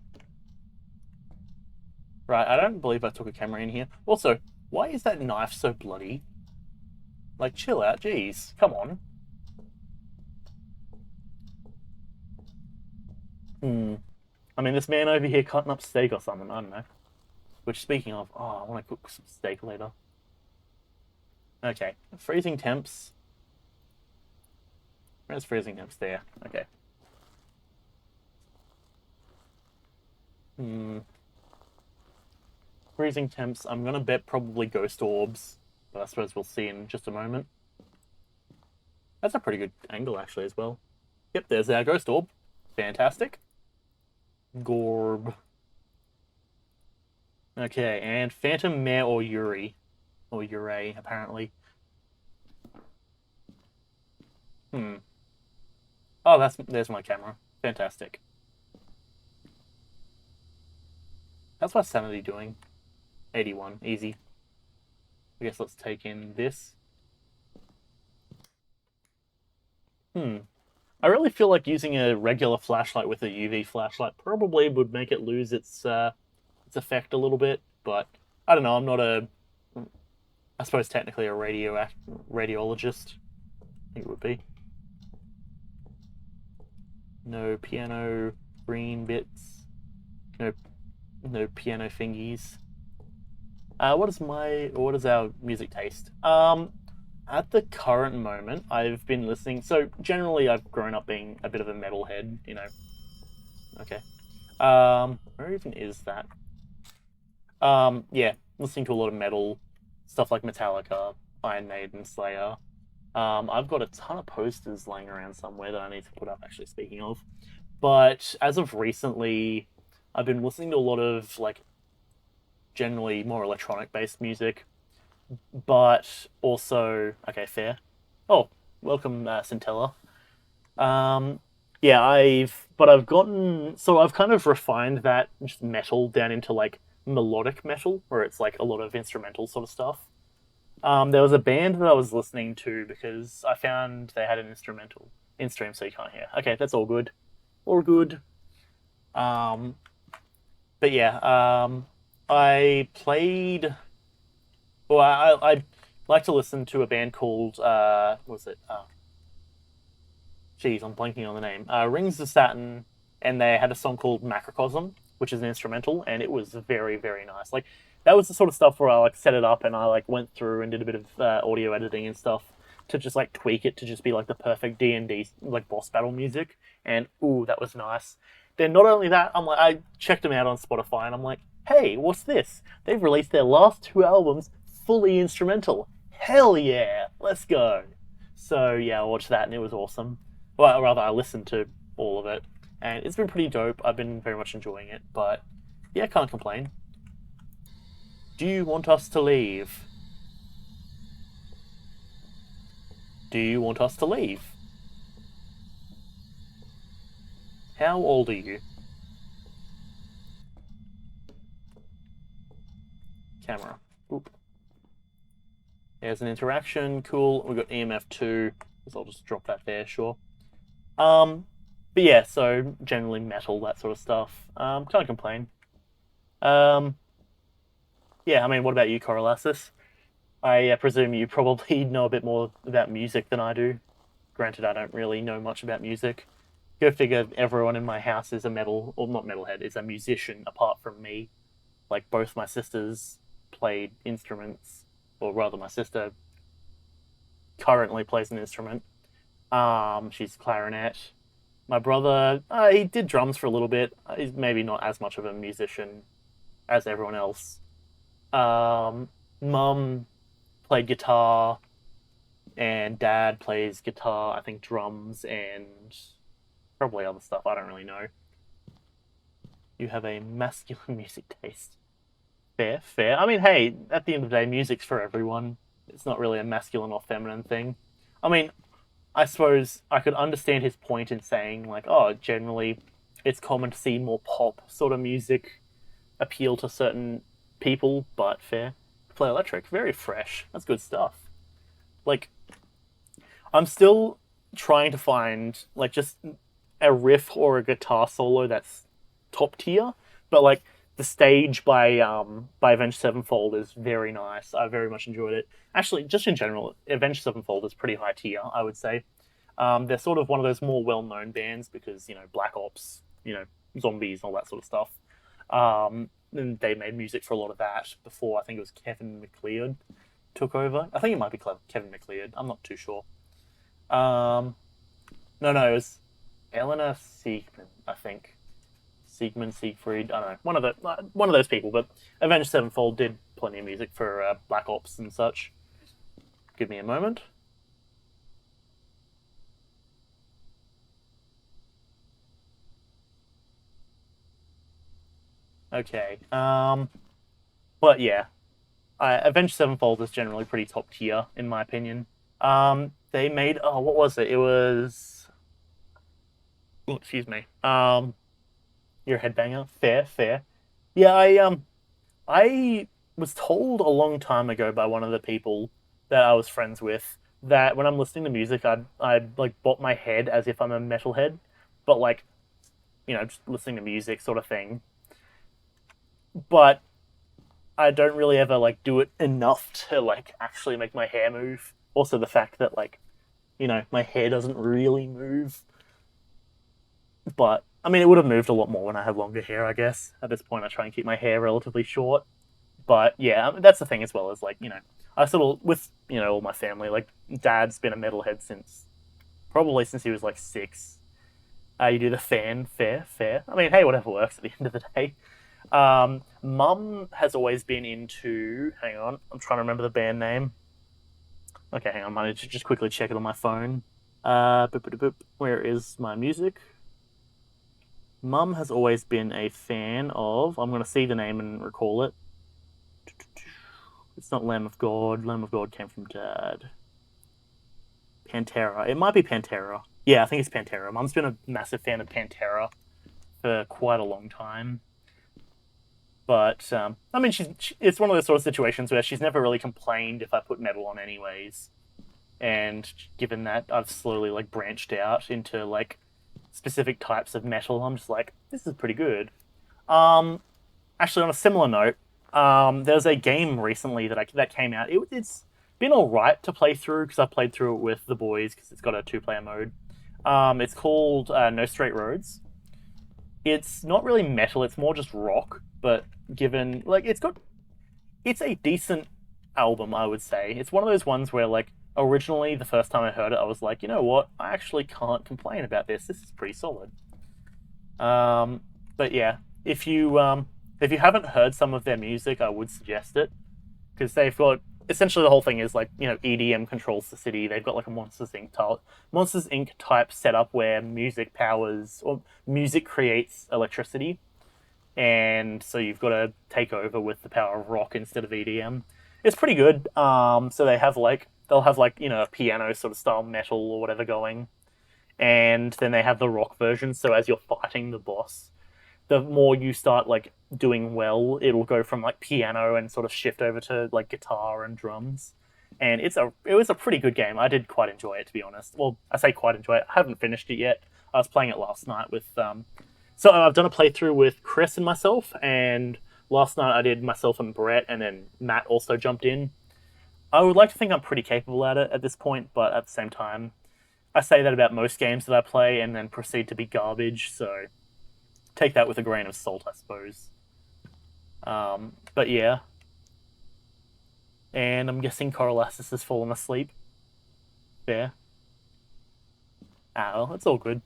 Right, I don't believe I took a camera in here. Also, why is that knife so bloody? Like, chill out, jeez. Come on. I mean, this man over here cutting up steak or something, I don't know. Which, speaking of, I want to cook some steak later. Okay, freezing temps. Where's freezing temps? There. Okay. Freezing temps. I'm gonna bet probably ghost orbs, but I suppose we'll see in just a moment. That's a pretty good angle, actually, as well. Yep, there's our ghost orb. Fantastic. Gorb. Okay, and Phantom Mare or Yuri. Or Yurei, apparently. Oh, there's my camera. Fantastic. How's my sanity doing? 81. Easy. I guess let's take in this. I really feel like using a regular flashlight with a UV flashlight probably would make it lose its effect a little bit, but I don't know. I'm not I suppose technically a radiologist. I think it would be. No piano green bits. No piano fingies. What is our music taste? At the current moment, I've been listening. So generally, I've grown up being a bit of a metalhead. Okay. Where even is that? Yeah, listening to a lot of metal stuff like Metallica, Iron Maiden, Slayer. I've got a ton of posters laying around somewhere that I need to put up. Actually, speaking of, but as of recently, I've been listening to a lot of generally more electronic-based music. But also, okay, fair. Oh, welcome, Centella. Yeah, I've kind of refined that just metal down into melodic metal, where it's a lot of instrumental sort of stuff. There was a band that I was listening to because I found they had an instrumental in stream, so you can't hear. Okay, that's all good, all good. But yeah, I played. Well, I like to listen to a band called what was it? Geez, I'm blanking on the name. Rings of Saturn, and they had a song called Macrocosm, which is an instrumental, and it was very, very nice. That was the sort of stuff where I set it up and I went through and did a bit of audio editing and stuff to just tweak it to just be the perfect D&D boss battle music, and ooh, that was nice. Then not only that, I checked them out on Spotify, and I'm like, hey, what's this? They've released their last 2 albums fully instrumental. Hell yeah, let's go. So yeah, I watched that and it was awesome. Well, rather, I listened to all of it. and it's been pretty dope. I've been very much enjoying it, but yeah, can't complain. Do you want us to leave? Do you want us to leave? How old are you? Camera. Oop. There's an interaction. Cool. We've got EMF 2. So I'll just drop that there, sure. But yeah, so generally metal, that sort of stuff. Can't complain. Yeah, I mean, what about you, Coriolanus? I presume you probably know a bit more about music than I do. Granted, I don't really know much about music. Go figure, everyone in my house is a metal, or not metalhead, is a musician apart from me. Like, both my sisters played instruments, or rather, my sister currently plays an instrument. She's clarinet. My brother, he did drums for a little bit. He's maybe not as much of a musician as everyone else. Mum played guitar, and dad plays guitar, I think drums, and probably other stuff. I don't really know. You have a masculine music taste. Fair, fair. I mean, hey, at the end of the day, music's for everyone. It's not really a masculine or feminine thing. I mean, I suppose I could understand his point in saying, like, oh, generally it's common to see more pop sort of music appeal to certain people, but fair. Play electric, very fresh. That's good stuff. Like, I'm still trying to find, like, just a riff or a guitar solo that's top tier, but, like, the stage by Avenged Sevenfold is very nice. I very much enjoyed it. Actually, just in general, Avenged Sevenfold is pretty high tier, I would say. They're sort of one of those more well-known bands because, you know, Black Ops, you know, zombies and all that sort of stuff. And they made music for a lot of that before. I think it was Kevin MacLeod took over. I think it might be Kevin MacLeod. I'm not too sure. No, it was Eleanor Siegman, I think. Siegmund, Siegfried, I don't know, one of those people. But Avenged Sevenfold did plenty of music for Black Ops and such. Give me a moment. Okay. But yeah, Avenged Sevenfold is generally pretty top tier in my opinion. They made what was it? It was excuse me. Your headbanger. Fair, fair. Yeah, I was told a long time ago by one of the people that I was friends with that when I'm listening to music, I'd like bop my head as if I'm a metalhead, but like, you know, just listening to music sort of thing. But I don't really ever like do it enough to like actually make my hair move. Also, the fact that like, you know, my hair doesn't really move. But I mean, it would have moved a lot more when I had longer hair, I guess. At this point, I try and keep my hair relatively short. But yeah, I mean, that's the thing as well as like, you know, I sort of with you know all my family. Like, dad's been a metalhead since probably since he was like 6. You do the fan, fair, fair. I mean, hey, whatever works at the end of the day. Mum has always been into. Hang on, I'm trying to remember the band name. Okay, hang on, I need to just quickly check it on my phone. Boop, boop, boop. Where is my music? Mum has always been a fan of. I'm going to see the name and recall it. It's not Lamb of God. Lamb of God came from Dad. Pantera. It might be Pantera. Yeah, I think it's Pantera. Mum's been a massive fan of Pantera for quite a long time. But, I mean, it's one of those sort of situations where she's never really complained if I put metal on anyways. And given that I've slowly, like, branched out into, like, specific types of metal, I'm just like, this is pretty good. Actually, on a similar note, there's a game recently that came out. It's been alright to play through, because I played through it with the boys, because it's got a 2-player mode. It's called No Straight Roads. It's not really metal, it's more just rock, but given, like, it's a decent album, I would say. It's one of those ones where, like, originally, the first time I heard it, I was like, you know what? I actually can't complain about this. This is pretty solid. But yeah, if you haven't heard some of their music, I would suggest it because they've got essentially the whole thing is like, EDM controls the city. They've got like a Monsters Inc. type setup where music powers or music creates electricity, and so you've got to take over with the power of rock instead of EDM. It's pretty good. So they'll have like a piano sort of style metal or whatever going, and then they have the rock version. So as you're fighting the boss, the more you start like doing well, it'll go from like piano and sort of shift over to like guitar and drums. And it was a pretty good game. I did quite enjoy it, to be honest. Well, I say quite enjoy it. I haven't finished it yet. I was playing it last night with so I've done a playthrough with Chris and myself, and last night I did myself and Brett, and then Matt also jumped in. I would like to think I'm pretty capable at it at this point, but at the same time, I say that about most games that I play and then proceed to be garbage, so take that with a grain of salt, I suppose. But yeah. And I'm guessing Coriolanus has fallen asleep. There. Ah, well, it's all good.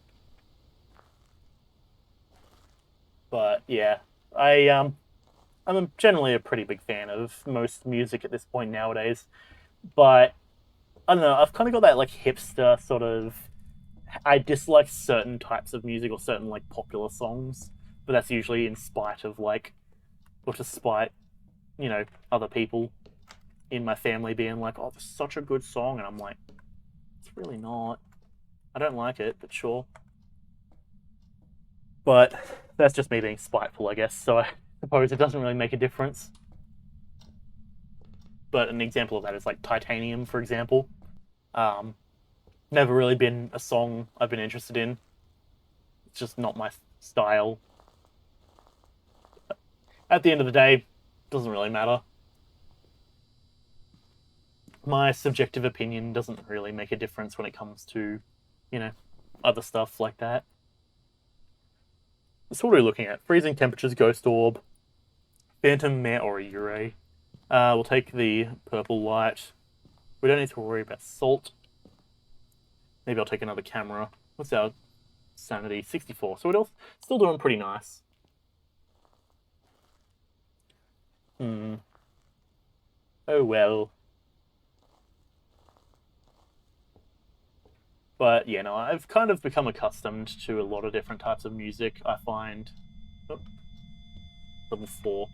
But yeah, I'm generally a pretty big fan of most music at this point nowadays. But I don't know, I've kind of got that like hipster sort of. I dislike certain types of music or certain like popular songs, but that's usually in spite of like, or to spite, other people in my family being like, "Oh, this is such a good song," and I'm like, "It's really not. I don't like it, but sure." But that's just me being spiteful, I guess. So I suppose it doesn't really make a difference. But an example of that is like Titanium, for example. Um, Never really been a song I've been interested in. It's just not my style. At the end of the day, doesn't really matter. My subjective opinion doesn't really make a difference when it comes to, you know, other stuff like that. So what are we looking at? Freezing temperatures, Ghost Orb, Phantom Mare or Ure. We'll take the purple light. We don't need to worry about salt. Maybe I'll take another camera. What's our sanity? 64. So we're still doing pretty nice. Oh well. But yeah, no, I've kind of become accustomed to a lot of different types of music. I find level 4.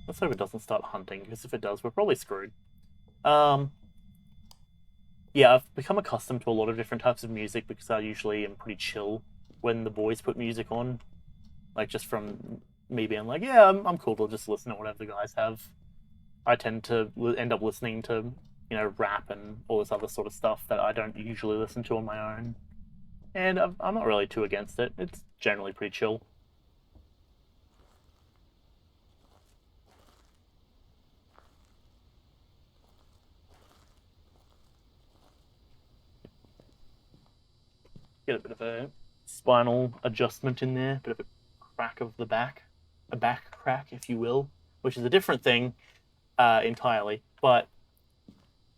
Let's hope it doesn't start hunting, because if it does, we're probably screwed. Yeah, I've become accustomed to a lot of different types of music because I usually am pretty chill when the boys put music on. Like, just from me being like, yeah, I'm cool to just listen to whatever the guys have. I tend to end up listening to, rap and all this other sort of stuff that I don't usually listen to on my own. And I'm not really too against it. It's generally pretty chill. Get a bit of a spinal adjustment in there, bit of a crack of the back, a back crack, if you will, which is a different thing entirely, but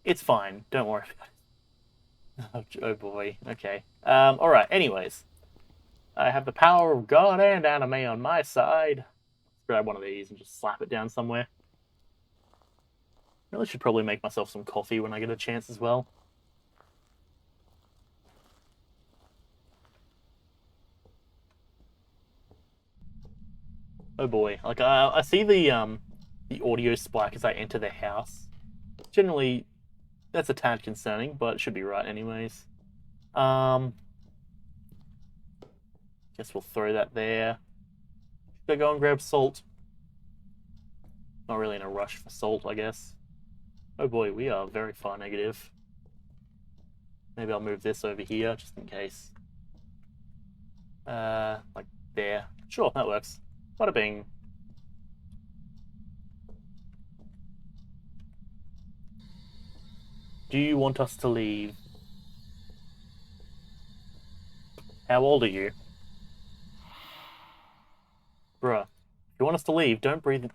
it's fine. Don't worry about it. Oh boy. Okay. All right. Anyways, I have the power of God and anime on my side. Let's grab one of these and just slap it down somewhere. Really should probably make myself some coffee when I get a chance as well. Oh boy. Like I see the audio spike as I enter the house. Generally, that's a tad concerning, but it should be right anyways. Guess we'll throw that there. Should I go and grab salt? Not really in a rush for salt, I guess. Oh boy, we are very far negative. Maybe I'll move this over here just in case. Like there. Sure, that works. Bada bing. Do you want us to leave? How old are you? Bruh. If you want us to leave, don't breathe.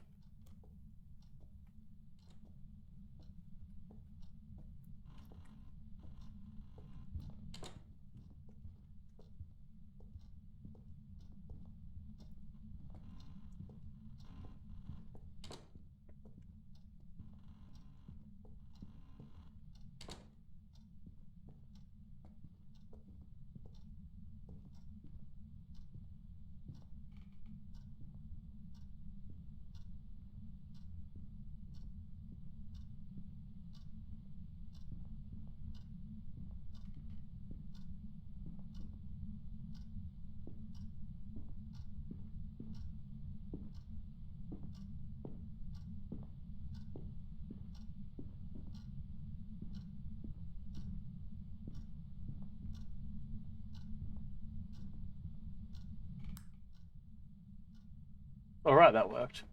Alright, that worked.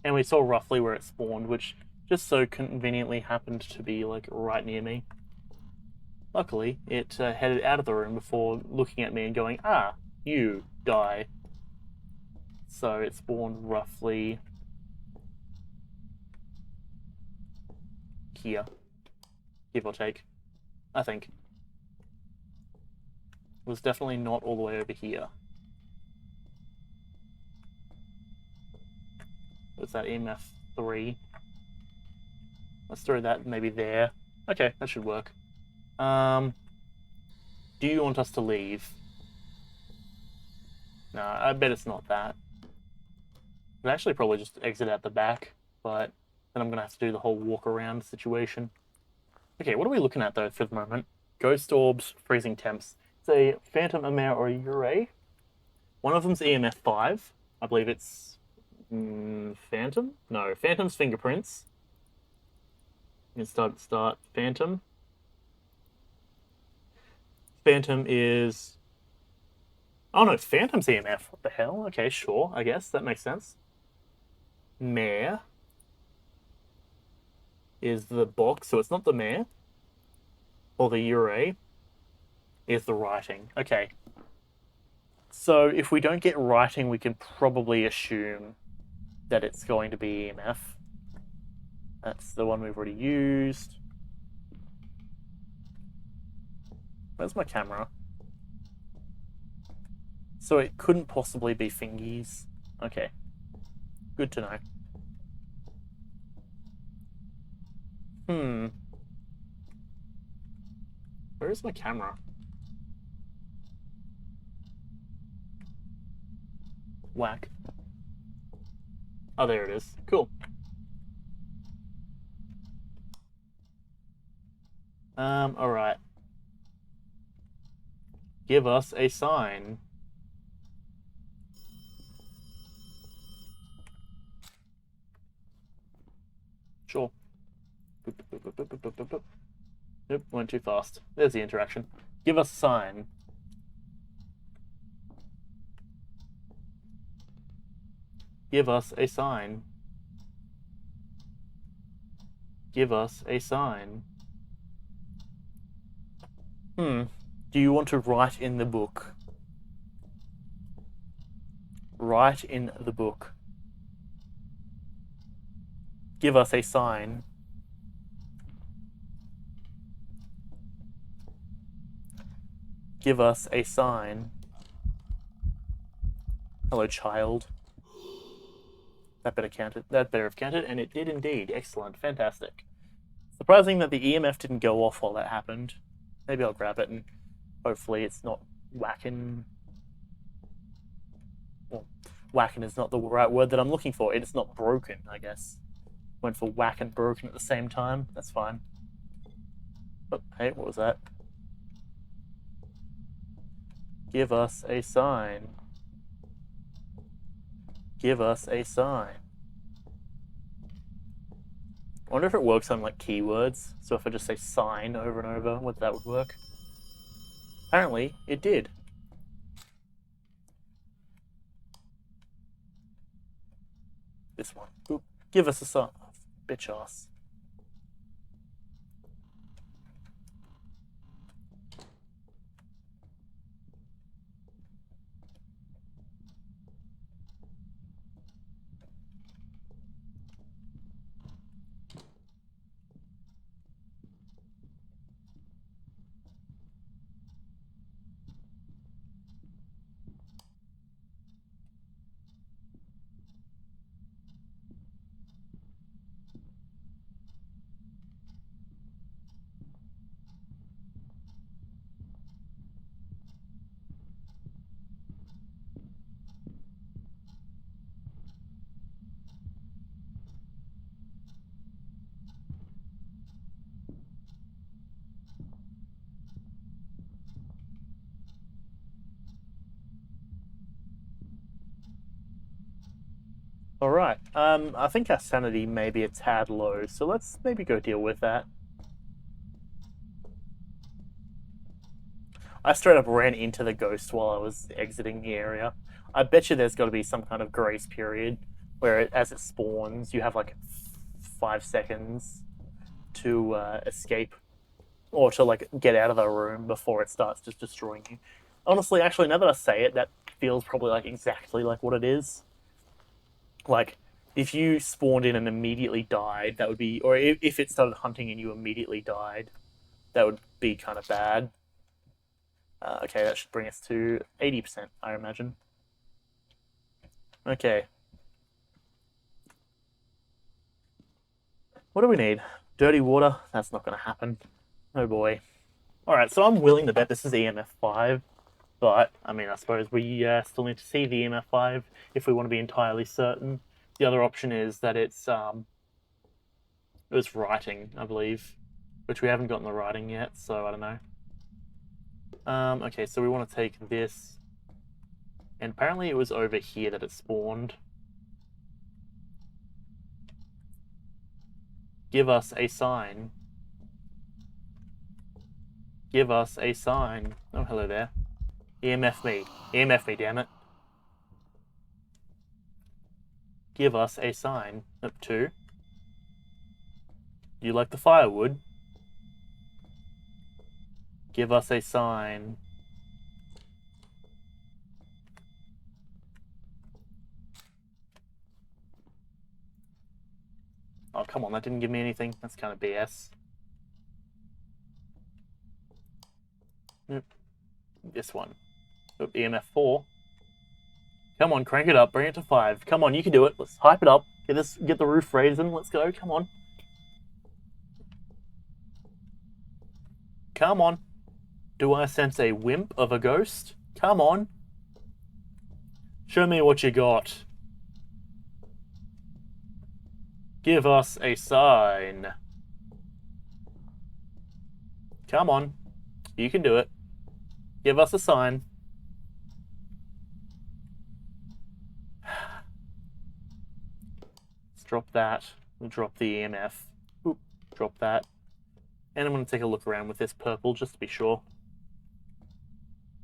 And we saw roughly where it spawned, which just so conveniently happened to be, like, right near me. Luckily, it headed out of the room before looking at me and going, ah, you die. So it spawned roughly here, give or take, I think. It was definitely not all the way over here. What's that, EMF 3? Let's throw that maybe there. Okay, that should work. Do you want us to leave? No, I bet it's not that. I'd actually probably just exit out the back, but then I'm going to have to do the whole walk around situation. Okay, what are we looking at though for the moment? Ghost orbs, freezing temps. It's a phantom, a mare, or a Ure. One of them's EMF 5. I believe it's Phantom? No, Phantom's fingerprints. You can start Phantom. Phantom is... Oh no, Phantom's EMF. What the hell? Okay, sure, I guess. That makes sense. Mare is the box, so it's not the mare. Or the Ure is the writing. Okay. So if we don't get writing, we can probably assume that it's going to be EMF. That's the one we've already used. Where's my camera? So it couldn't possibly be fingies. Okay. Good to know. Where is my camera? Whack. Oh, there it is. Cool. Alright. Give us a sign. Sure. Nope, went too fast. There's the interaction. Give us a sign. Give us a sign. Give us a sign. Do you want to write in the book? Write in the book. Give us a sign. Give us a sign. Hello, child. That better have counted, and it did indeed. Excellent, fantastic. Surprising that the EMF didn't go off while that happened. Maybe I'll grab it and hopefully it's not whacking. Well, whacking is not the right word that I'm looking for. It's not broken, I guess. Went for whack and broken at the same time. That's fine. Oh, hey, what was that? Give us a sign. Give us a sign. I wonder if it works on like keywords. So if I just say sign over and over, whether that would work. Apparently, it did. This one. Oop. Give us a sign. Bitch ass. Alright, I think our sanity may be a tad low, so let's maybe go deal with that. I straight up ran into the ghost while I was exiting the area. I bet you there's got to be some kind of grace period where as it spawns, you have like 5 seconds to escape or to like get out of the room before it starts just destroying you. Honestly, actually, now that I say it, that feels probably like exactly like what it is. Like, if you spawned in and immediately died, that would be, or if it started hunting and you immediately died, that would be kind of bad. Okay, that should bring us to 80%, I imagine. Okay. What do we need? Dirty water? That's not going to happen. Oh boy. Alright, so I'm willing to bet this is EMF 5, but, I mean, I suppose we still need to see the EMF 5 if we want to be entirely certain. The other option is that it was writing, I believe, which we haven't gotten the writing yet, so I don't know. Okay, so we want to take this, and apparently it was over here that it spawned. Give us a sign. Give us a sign. Oh, hello there. EMF me. EMF me, damn it. Give us a sign. Up 2. You like the firewood? Give us a sign. Oh, come on, that didn't give me anything. That's kind of BS. Nope. This one. Oop, EMF 4. Come on, crank it up. Bring it to 5. Come on, you can do it. Let's hype it up. Get the roof raising. Let's go. Come on. Come on. Do I sense a wimp of a ghost? Come on. Show me what you got. Give us a sign. Come on. You can do it. Give us a sign. Let's drop that. We'll drop the EMF. Oop, drop that. And I'm going to take a look around with this purple just to be sure.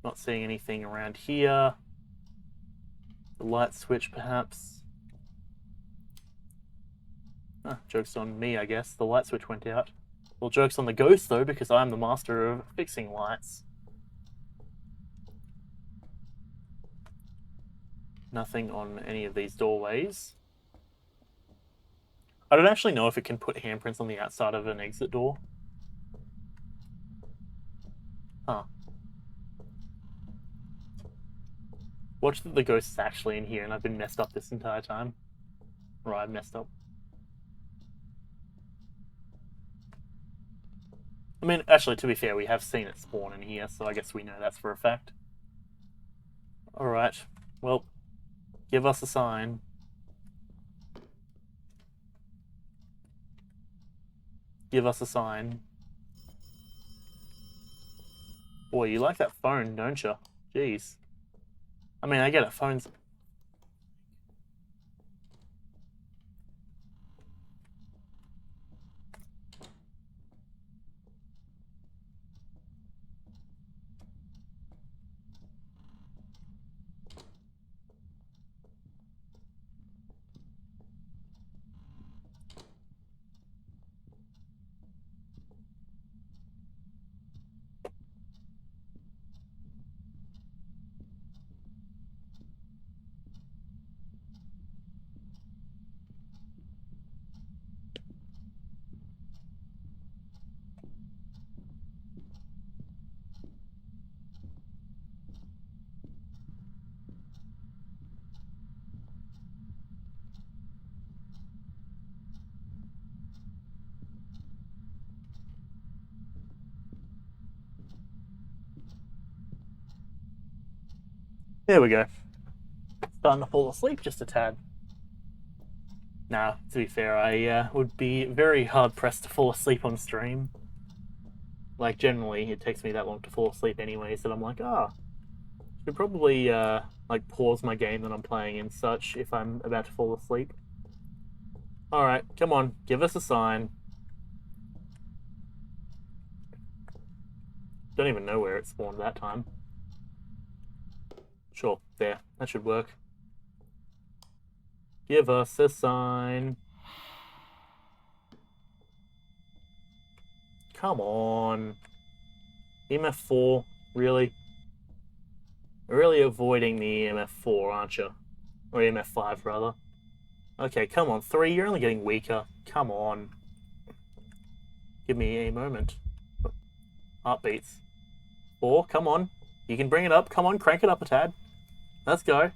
Not seeing anything around here. The light switch, perhaps. Joke's on me, I guess. The light switch went out. Well, joke's on the ghost, though, because I'm the master of fixing lights. Nothing on any of these doorways. I don't actually know if it can put handprints on the outside of an exit door. Huh. Watch that the ghost is actually in here and I've been messed up this entire time. Right, messed up. I mean, actually, to be fair, we have seen it spawn in here, so I guess we know that's for a fact. Alright, well, give us a sign. Give us a sign. Boy, you like that phone, don't you? Jeez. I mean, I get it, phones... There we go. Starting to fall asleep just a tad. Now, to be fair, I would be very hard-pressed to fall asleep on stream. Like, generally, it takes me that long to fall asleep anyways, that I'm like, should probably, like, pause my game that I'm playing and such if I'm about to fall asleep. Alright, come on, give us a sign. Don't even know where it spawned that time. Sure, there. That should work. Give us a sign. Come on. EMF 4, really? You're really avoiding the EMF 4, aren't you? Or EMF 5, rather. Okay, come on. 3, you're only getting weaker. Come on. Give me a moment. Heartbeats. 4, come on. You can bring it up. Come on, crank it up a tad. Let's go.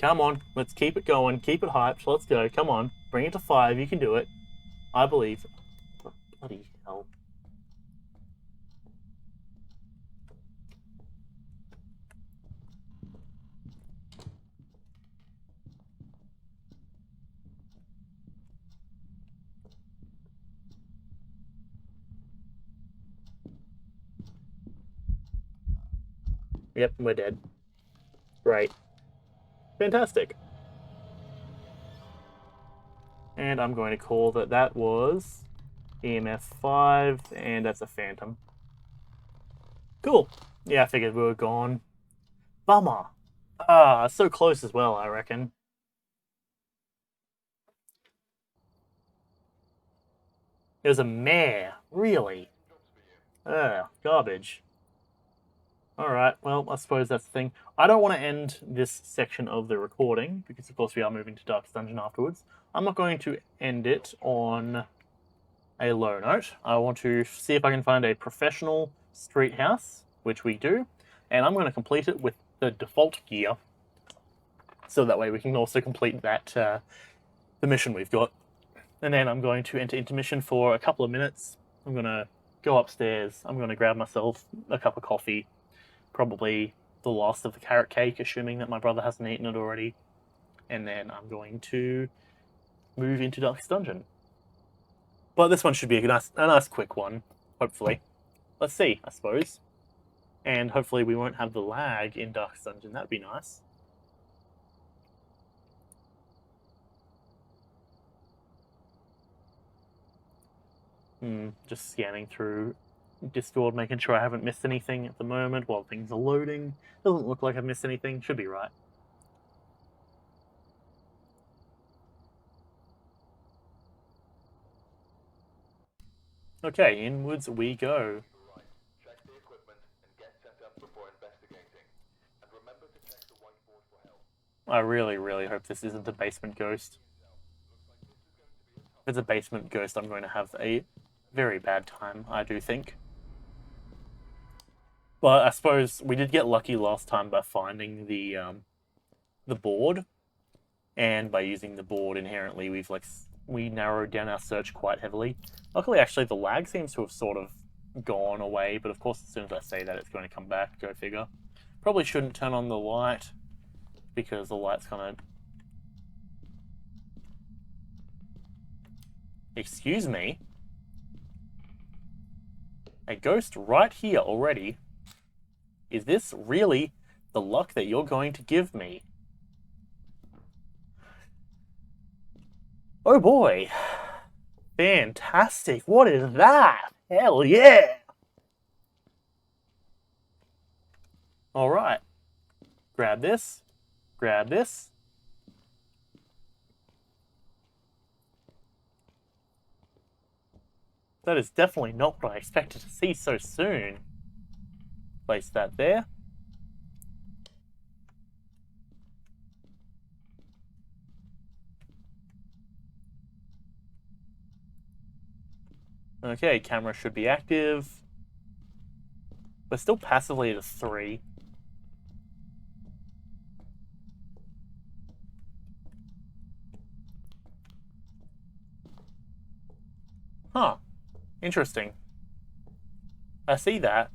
Come on, let's keep it going. Keep it hyped. Let's go. Come on. Bring it to 5. You can do it. I believe. Oh, bloody hell. Yep, we're dead. Great. Fantastic. And I'm going to call that was EMF 5, and that's a phantom. Cool. Yeah, I figured we were gone. Bummer. Ah, so close as well, I reckon. It was a mare, really? Ugh, garbage. Alright, well, I suppose that's the thing. I don't want to end this section of the recording, because of course we are moving to Darkest Dungeon afterwards. I'm not going to end it on a low note. I want to see if I can find a professional street house, which we do, and I'm going to complete it with the default gear, so that way we can also complete that the mission we've got. And then I'm going to enter intermission for a couple of minutes. I'm going to go upstairs. I'm going to grab myself a cup of coffee, probably the last of the carrot cake, assuming that my brother hasn't eaten it already. And then I'm going to move into Darkest Dungeon. But this one should be a nice quick one, hopefully. Let's see, I suppose. And hopefully we won't have the lag in Darkest Dungeon. That'd be nice. Just scanning through Discord, making sure I haven't missed anything at the moment while things are loading. Doesn't look like I've missed anything. Should be right. Okay, inwards we go. Check the equipment and get set up before investigating. And remember to check the whiteboard for help. I really, really hope this isn't a basement ghost. If it's a basement ghost, I'm going to have a very bad time, I do think. But I suppose we did get lucky last time by finding the board, and by using the board inherently, we narrowed down our search quite heavily. Luckily, actually, the lag seems to have sort of gone away, but of course, as soon as I say that, it's going to come back. Go figure. Probably shouldn't turn on the light, because the light's kind of... Excuse me? A ghost right here already? Is this really the luck that you're going to give me? Oh boy. Fantastic. What is that? Hell yeah. Alright. Grab this. Grab this. That is definitely not what I expected to see so soon. Place that there. Okay, camera should be active. We're still passively at a 3. Huh. Interesting. I see that.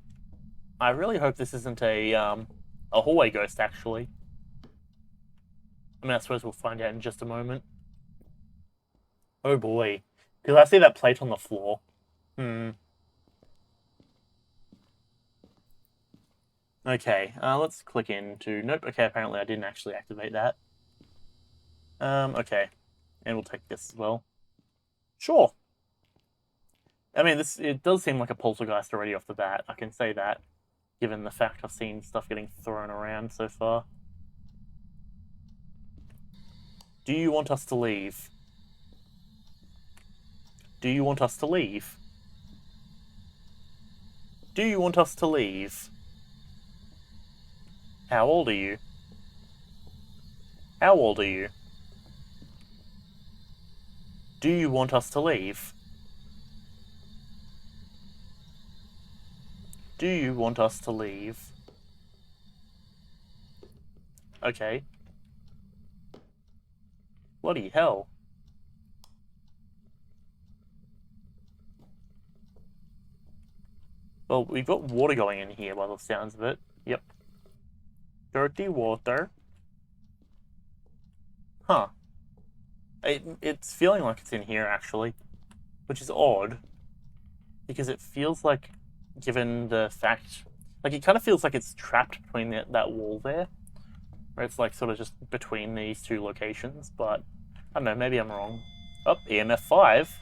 I really hope this isn't a hallway ghost, actually. I mean, I suppose we'll find out in just a moment. Oh boy. Because I see that plate on the floor. Okay, let's click into... Nope, okay, apparently I didn't actually activate that. Okay. And we'll take this as well. Sure. I mean, it does seem like a poltergeist already off the bat. I can say that, given the fact I've seen stuff getting thrown around so far. Do you want us to leave? Do you want us to leave? Do you want us to leave? How old are you? How old are you? Do you want us to leave? Do you want us to leave? Okay. Bloody hell. Well, we've got water going in here by the sounds of it. Yep. Dirty water. Huh. It's feeling like it's in here, actually. Which is odd. Because it feels like, given the fact... Like, it kind of feels like it's trapped between that wall there. Where it's, like, sort of just between these two locations. But, I don't know, maybe I'm wrong. Oh, EMF 5.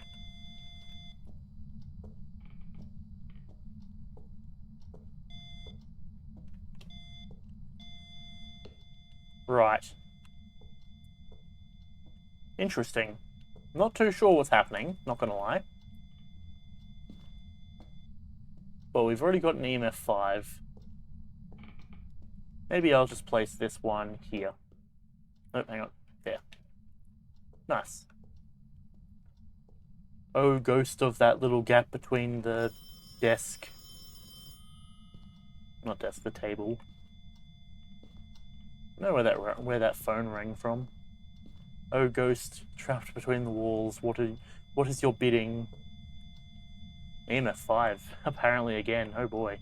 Right. Interesting. Not too sure what's happening, not gonna lie. But we've already got an EMF 5. Maybe I'll just place this one here. Oh, hang on. There. Nice. Oh, ghost of that little gap between the desk. Not desk, the table. I don't know where that phone rang from. Oh, ghost, trapped between the walls. What is your bidding? EMF 5, apparently again. Oh boy.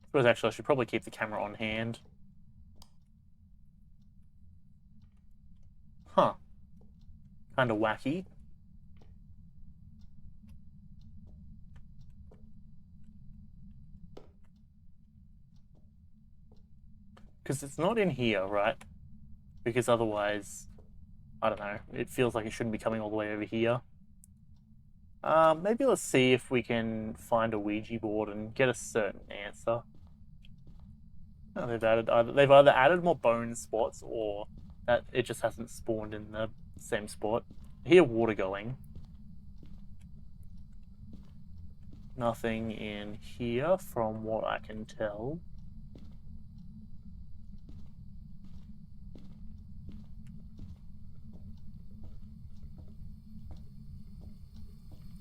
Suppose actually I should probably keep the camera on hand. Huh. Kind of wacky. Because it's not in here, right? Because otherwise, I don't know, it feels like it shouldn't be coming all the way over here. Maybe let's see if we can find a Ouija board and get a certain answer. Oh, they've either added more bone spots or that it just hasn't spawned in the same spot. I hear water going. Nothing in here from what I can tell.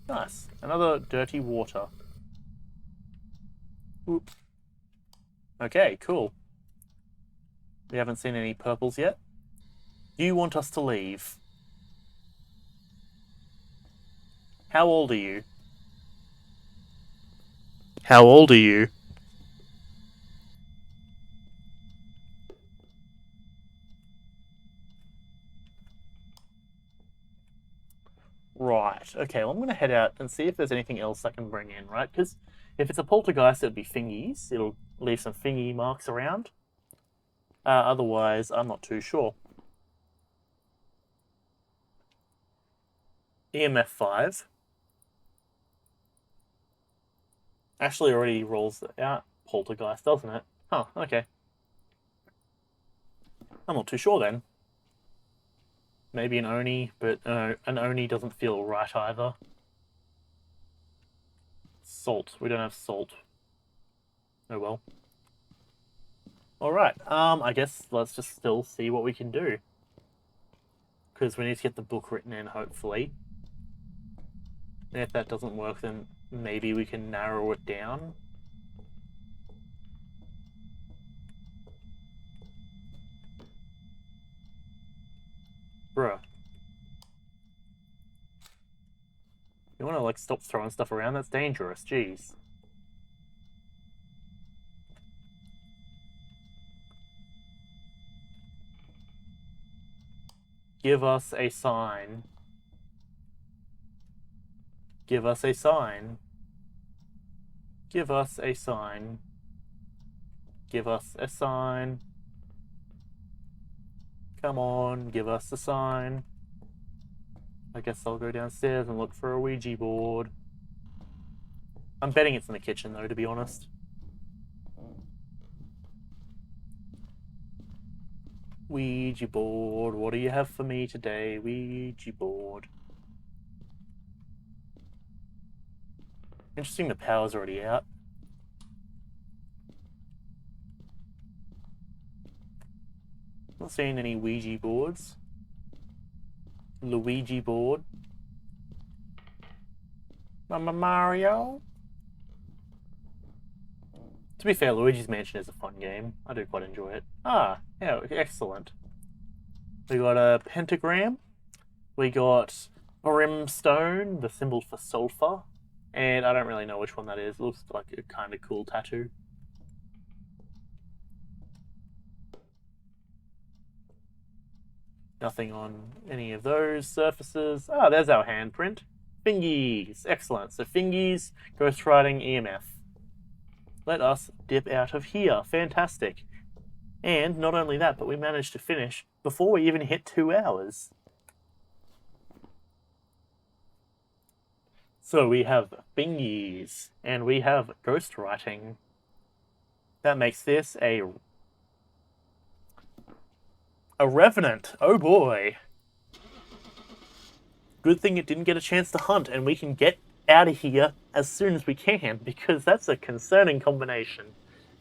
Nice. Another dirty water. Oop. Okay, cool. We haven't seen any purples yet. Do you want us to leave? How old are you? How old are you? Right. Okay, well, I'm going to head out and see if there's anything else I can bring in, right? Because if it's a poltergeist, it'd be fingies. It'll leave some fingy marks around. Otherwise, I'm not too sure. EMF 5. Actually already rolls out poltergeist, doesn't it? Huh, okay. I'm not too sure then. Maybe an Oni, but an Oni doesn't feel right either. Salt. We don't have salt. Oh well. Alright, I guess let's just still see what we can do. Because we need to get the book written in, hopefully. And if that doesn't work, then maybe we can narrow it down. Bruh. You wanna, like, stop throwing stuff around? That's dangerous, jeez. Give us a sign. Give us a sign. Give us a sign. Give us a sign. Come on, give us a sign. I guess I'll go downstairs and look for a Ouija board. I'm betting it's in the kitchen, though, to be honest. Ouija board, what do you have for me today? Ouija board. Interesting, the power's already out. Not seeing any Ouija boards. Luigi board. Mama Mario? To be fair, Luigi's Mansion is a fun game. I do quite enjoy it. Ah, yeah, excellent. We got a pentagram. We got brimstone, the symbol for sulfur. And I don't really know which one that is. It looks like a kind of cool tattoo. Nothing on any of those surfaces. Ah, there's our handprint. Fingies. Excellent. So fingies, ghostwriting, EMF. Let us dip out of here. Fantastic. And not only that, but we managed to finish before we even hit 2 hours. So we have fingies, and we have ghostwriting. That makes this a revenant. Oh boy. Good thing it didn't get a chance to hunt, and we can get out of here as soon as we can, because that's a concerning combination.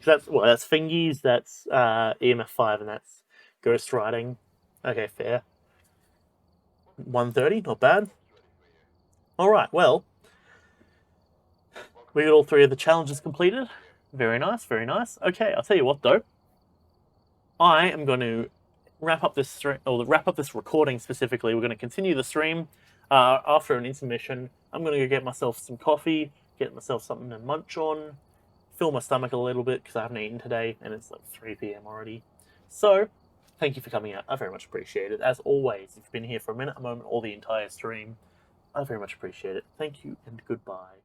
That's fingies, that's EMF 5, and that's ghostwriting. Okay, fair. 130, not bad. Alright, well, we got all 3 of the challenges completed. Very nice, very nice. Okay, I'll tell you what though. I am going to wrap up this stream, or wrap up this recording specifically. We're going to continue the stream after an intermission. I'm going to go get myself some coffee, get myself something to munch on, fill my stomach a little bit because I haven't eaten today, and it's like 3 p.m. already. So, thank you for coming out. I very much appreciate it. As always, if you've been here for a minute, a moment, or the entire stream, I very much appreciate it. Thank you and goodbye.